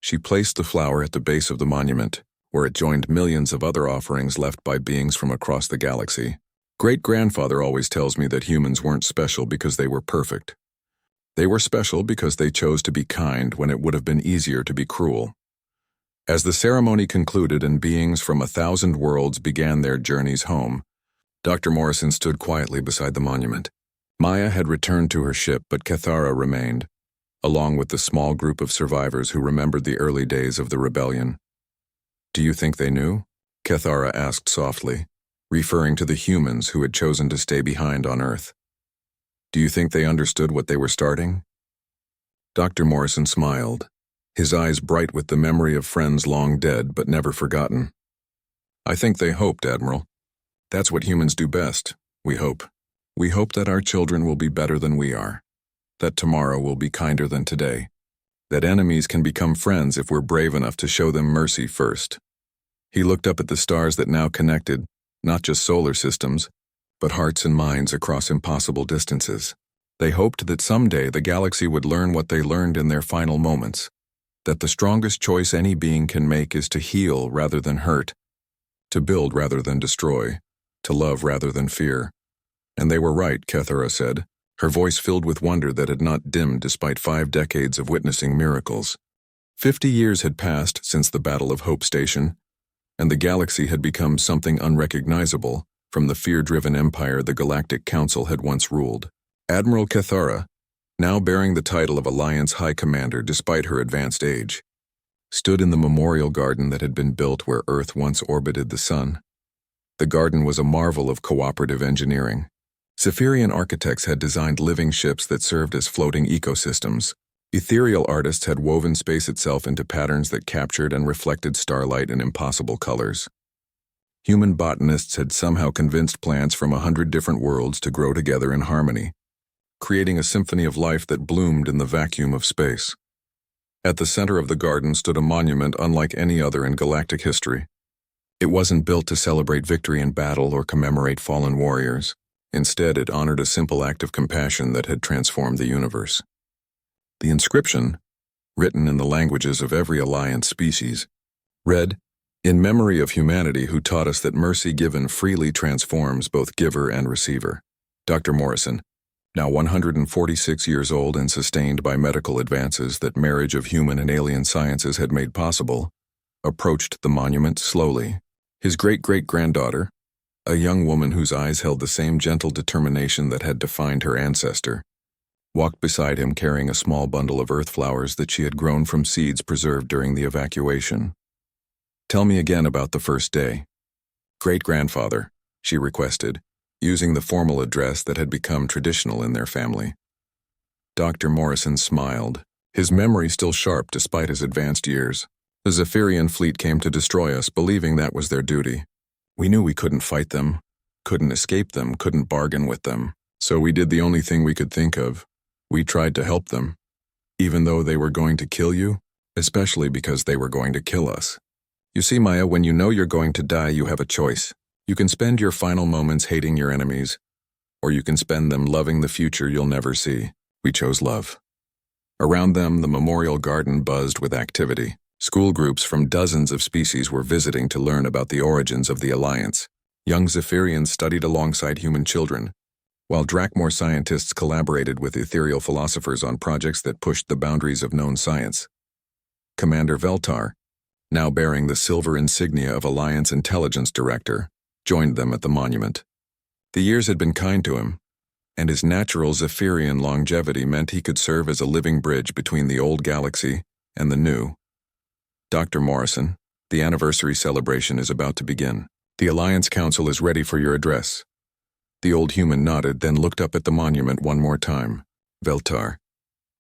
She placed the flower at the base of the monument, where it joined millions of other offerings left by beings from across the galaxy. Great-grandfather always tells me that humans weren't special because they were perfect. They were special because they chose to be kind when it would have been easier to be cruel. As the ceremony concluded and beings from 1,000 worlds began their journeys home, Dr. Morrison stood quietly beside the monument. Maya had returned to her ship, but Cathara remained, along with the small group of survivors who remembered the early days of the rebellion. "Do you think they knew?" Cathara asked softly, referring to the humans who had chosen to stay behind on Earth. "Do you think they understood what they were starting?" Dr. Morrison smiled, his eyes bright with the memory of friends long dead but never forgotten. "I think they hoped, Admiral. That's what humans do best. We hope. We hope that our children will be better than we are, that tomorrow will be kinder than today, that enemies can become friends if we're brave enough to show them mercy first." He looked up at the stars that now connected, not just solar systems, but hearts and minds across impossible distances. They hoped that someday the galaxy would learn what they learned in their final moments, that the strongest choice any being can make is to heal rather than hurt, to build rather than destroy, to love rather than fear. And they were right, Cathara said, her voice filled with wonder that had not dimmed despite 5 decades of witnessing miracles. 50 years had passed since the Battle of Hope Station, and the galaxy had become something unrecognizable from the fear-driven empire the Galactic Council had once ruled. Admiral Cathara, now bearing the title of Alliance High Commander despite her advanced age, stood in the memorial garden that had been built where Earth once orbited the sun. The garden was a marvel of cooperative engineering. Zephyrian architects had designed living ships that served as floating ecosystems. Ethereal artists had woven space itself into patterns that captured and reflected starlight in impossible colors. Human botanists had somehow convinced plants from 100 different worlds to grow together in harmony, creating a symphony of life that bloomed in the vacuum of space. At the center of the garden stood a monument unlike any other in galactic history. It wasn't built to celebrate victory in battle or commemorate fallen warriors. Instead, it honored a simple act of compassion that had transformed the universe. The inscription, written in the languages of every Alliance species, read, "In memory of humanity who taught us that mercy given freely transforms both giver and receiver." Dr. Morrison, now 146 years old and sustained by medical advances that marriage of human and alien sciences had made possible, approached the monument slowly. His great-great-granddaughter, a young woman whose eyes held the same gentle determination that had defined her ancestor, walked beside him carrying a small bundle of earth flowers that she had grown from seeds preserved during the evacuation. "Tell me again about the first day." "Great-grandfather," she requested, using the formal address that had become traditional in their family. Dr. Morrison smiled, his memory still sharp despite his advanced years. "The Zephyrian fleet came to destroy us, believing that was their duty. We knew we couldn't fight them, couldn't escape them, couldn't bargain with them. So we did the only thing we could think of. We tried to help them, even though they were going to kill you, especially because they were going to kill us. You see, Maya, when you know you're going to die, you have a choice. You can spend your final moments hating your enemies, or you can spend them loving the future you'll never see. We chose love." Around them, the memorial garden buzzed with activity. School groups from dozens of species were visiting to learn about the origins of the alliance. Young Zephyrians studied alongside human children, while Drakmor scientists collaborated with ethereal philosophers on projects that pushed the boundaries of known science. Commander Veltar, now bearing the silver insignia of Alliance Intelligence Director, joined them at the monument. The years had been kind to him, and his natural Zephyrian longevity meant he could serve as a living bridge between the old galaxy and the new. Dr. Morrison, the anniversary celebration is about to begin. The Alliance Council is ready for your address. The old human nodded, then looked up at the monument one more time. Veltar,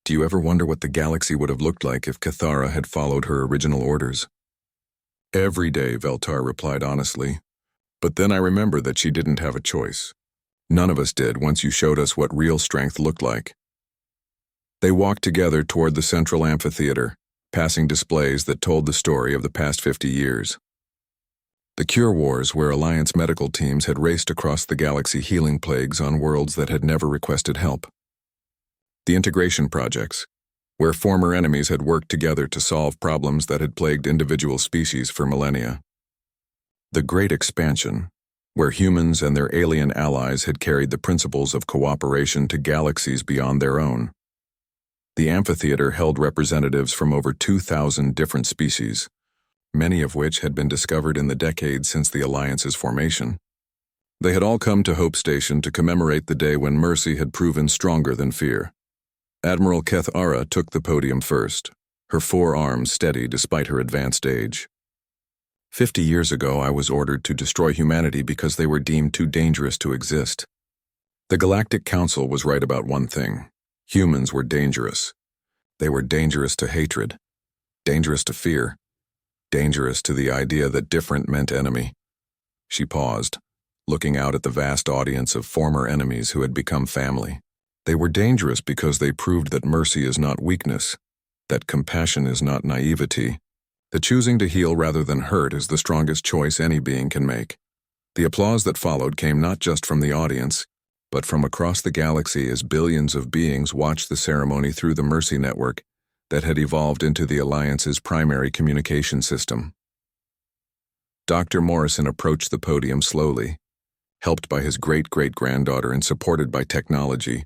do you ever wonder what the galaxy would have looked like if Cathara had followed her original orders? Every day, Veltar replied honestly. But then I remember that she didn't have a choice. None of us did once you showed us what real strength looked like. They walked together toward the central amphitheater, passing displays that told the story of the past 50 years. The Cure Wars, where Alliance medical teams had raced across the galaxy healing plagues on worlds that had never requested help. The Integration Projects, where former enemies had worked together to solve problems that had plagued individual species for millennia. The Great Expansion, where humans and their alien allies had carried the principles of cooperation to galaxies beyond their own. The amphitheater held representatives from over 2,000 different species, many of which had been discovered in the decades since the Alliance's formation. They had all come to Hope Station to commemorate the day when mercy had proven stronger than fear. Admiral Cathara took the podium first, her 4 arms steady despite her advanced age. 50 years ago, I was ordered to destroy humanity because they were deemed too dangerous to exist. The Galactic Council was right about one thing. Humans were dangerous. They were dangerous to hatred, dangerous to fear, dangerous to the idea that different meant enemy. She paused, looking out at the vast audience of former enemies who had become family. They were dangerous because they proved that mercy is not weakness, that compassion is not naivety, that choosing to heal rather than hurt is the strongest choice any being can make. The applause that followed came not just from the audience, but from across the galaxy as billions of beings watched the ceremony through the Mercy Network that had evolved into the Alliance's primary communication system. Dr. Morrison approached the podium slowly, helped by his great-great-granddaughter and supported by technology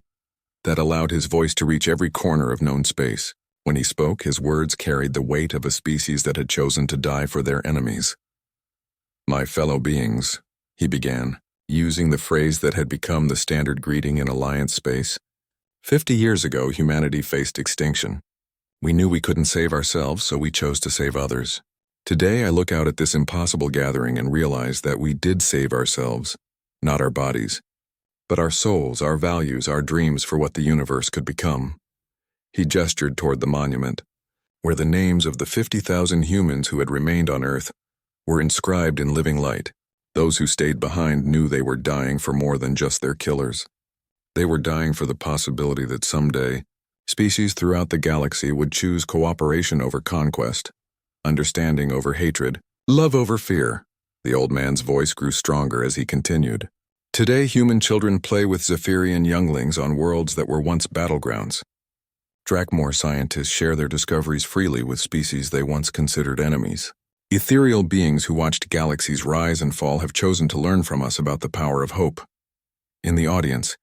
that allowed his voice to reach every corner of known space. When he spoke, his words carried the weight of a species that had chosen to die for their enemies. My fellow beings, he began, using the phrase that had become the standard greeting in Alliance space. 50 years ago, humanity faced extinction. We knew we couldn't save ourselves, so we chose to save others. Today, I look out at this impossible gathering and realize that we did save ourselves, not our bodies, but our souls, our values, our dreams for what the universe could become. He gestured toward the monument, where the names of the 50,000 humans who had remained on Earth were inscribed in living light. Those who stayed behind knew they were dying for more than just their killers. They were dying for the possibility that someday, species throughout the galaxy would choose cooperation over conquest, understanding over hatred, love over fear. The old man's voice grew stronger as he continued. Today, human children play with Zephyrian younglings on worlds that were once battlegrounds. Drakmor scientists share their discoveries freely with species they once considered enemies. Ethereal beings who watched galaxies rise and fall have chosen to learn from us about the power of hope. In the audience,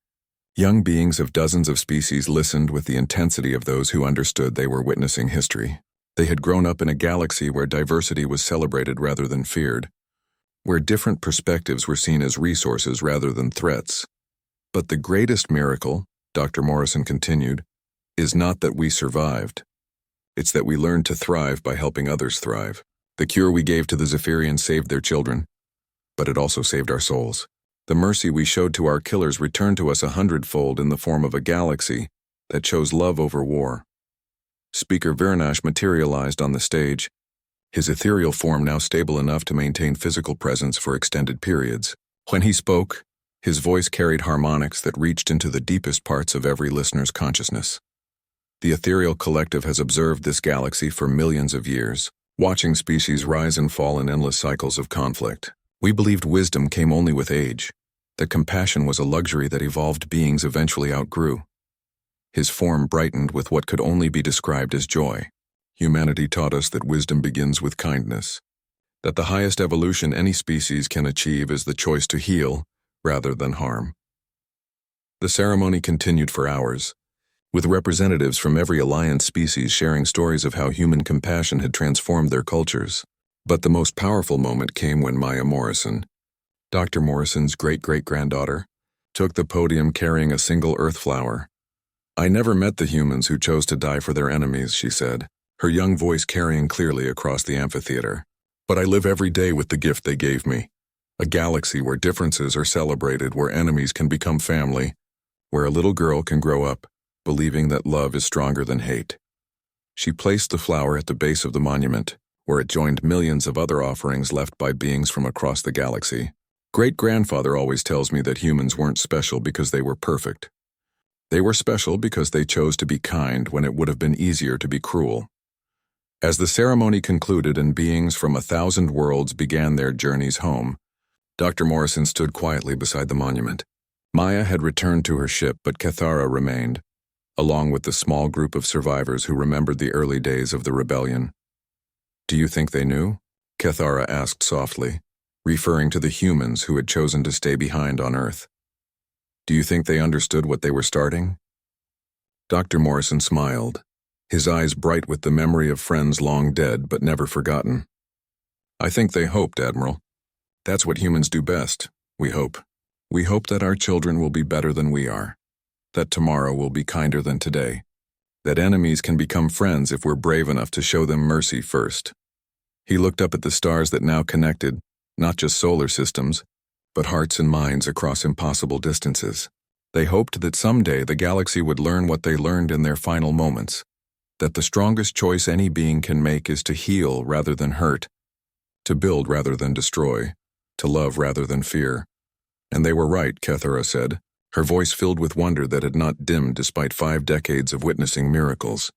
young beings of dozens of species listened with the intensity of those who understood they were witnessing history. They had grown up in a galaxy where diversity was celebrated rather than feared, where different perspectives were seen as resources rather than threats. But the greatest miracle, Dr. Morrison continued, is not that we survived. It's that we learned to thrive by helping others thrive. The cure we gave to the Zephyrians saved their children, but it also saved our souls. The mercy we showed to our killers returned to us 100-fold in the form of a galaxy that chose love over war. Speaker Viranash materialized on the stage, his ethereal form now stable enough to maintain physical presence for extended periods. When he spoke, his voice carried harmonics that reached into the deepest parts of every listener's consciousness. The ethereal collective has observed this galaxy for millions of years, watching species rise and fall in endless cycles of conflict. We believed wisdom came only with age, that compassion was a luxury that evolved beings eventually outgrew. His form brightened with what could only be described as joy. Humanity taught us that wisdom begins with kindness, that the highest evolution any species can achieve is the choice to heal rather than harm. The ceremony continued for hours, with representatives from every alliance species sharing stories of how human compassion had transformed their cultures. But the most powerful moment came when Maya Morrison, Dr. Morrison's great-great-granddaughter, took the podium carrying a single earth flower. "I never met the humans who chose to die for their enemies," she said, her young voice carrying clearly across the amphitheater. "But I live every day with the gift they gave me. A galaxy where differences are celebrated, where enemies can become family, where a little girl can grow up believing that love is stronger than hate." She placed the flower at the base of the monument, where it joined millions of other offerings left by beings from across the galaxy. "Great-grandfather always tells me that humans weren't special because they were perfect. They were special because they chose to be kind when it would have been easier to be cruel." As the ceremony concluded and beings from 1,000 worlds began their journeys home, Dr. Morrison stood quietly beside the monument. Maya had returned to her ship, but Cathara remained, along with the small group of survivors who remembered the early days of the rebellion. "Do you think they knew?" Cathara asked softly, referring to the humans who had chosen to stay behind on Earth. "Do you think they understood what they were starting?" Dr. Morrison smiled, his eyes bright with the memory of friends long dead but never forgotten. "I think they hoped, Admiral. That's what humans do best. We hope. We hope that our children will be better than we are, that tomorrow will be kinder than today, that enemies can become friends if we're brave enough to show them mercy first." He looked up at the stars that now connected, not just solar systems, but hearts and minds across impossible distances. They hoped that someday the galaxy would learn what they learned in their final moments, that the strongest choice any being can make is to heal rather than hurt, to build rather than destroy, to love rather than fear. And they were right, Cathara said, her voice filled with wonder that had not dimmed despite 5 decades of witnessing miracles.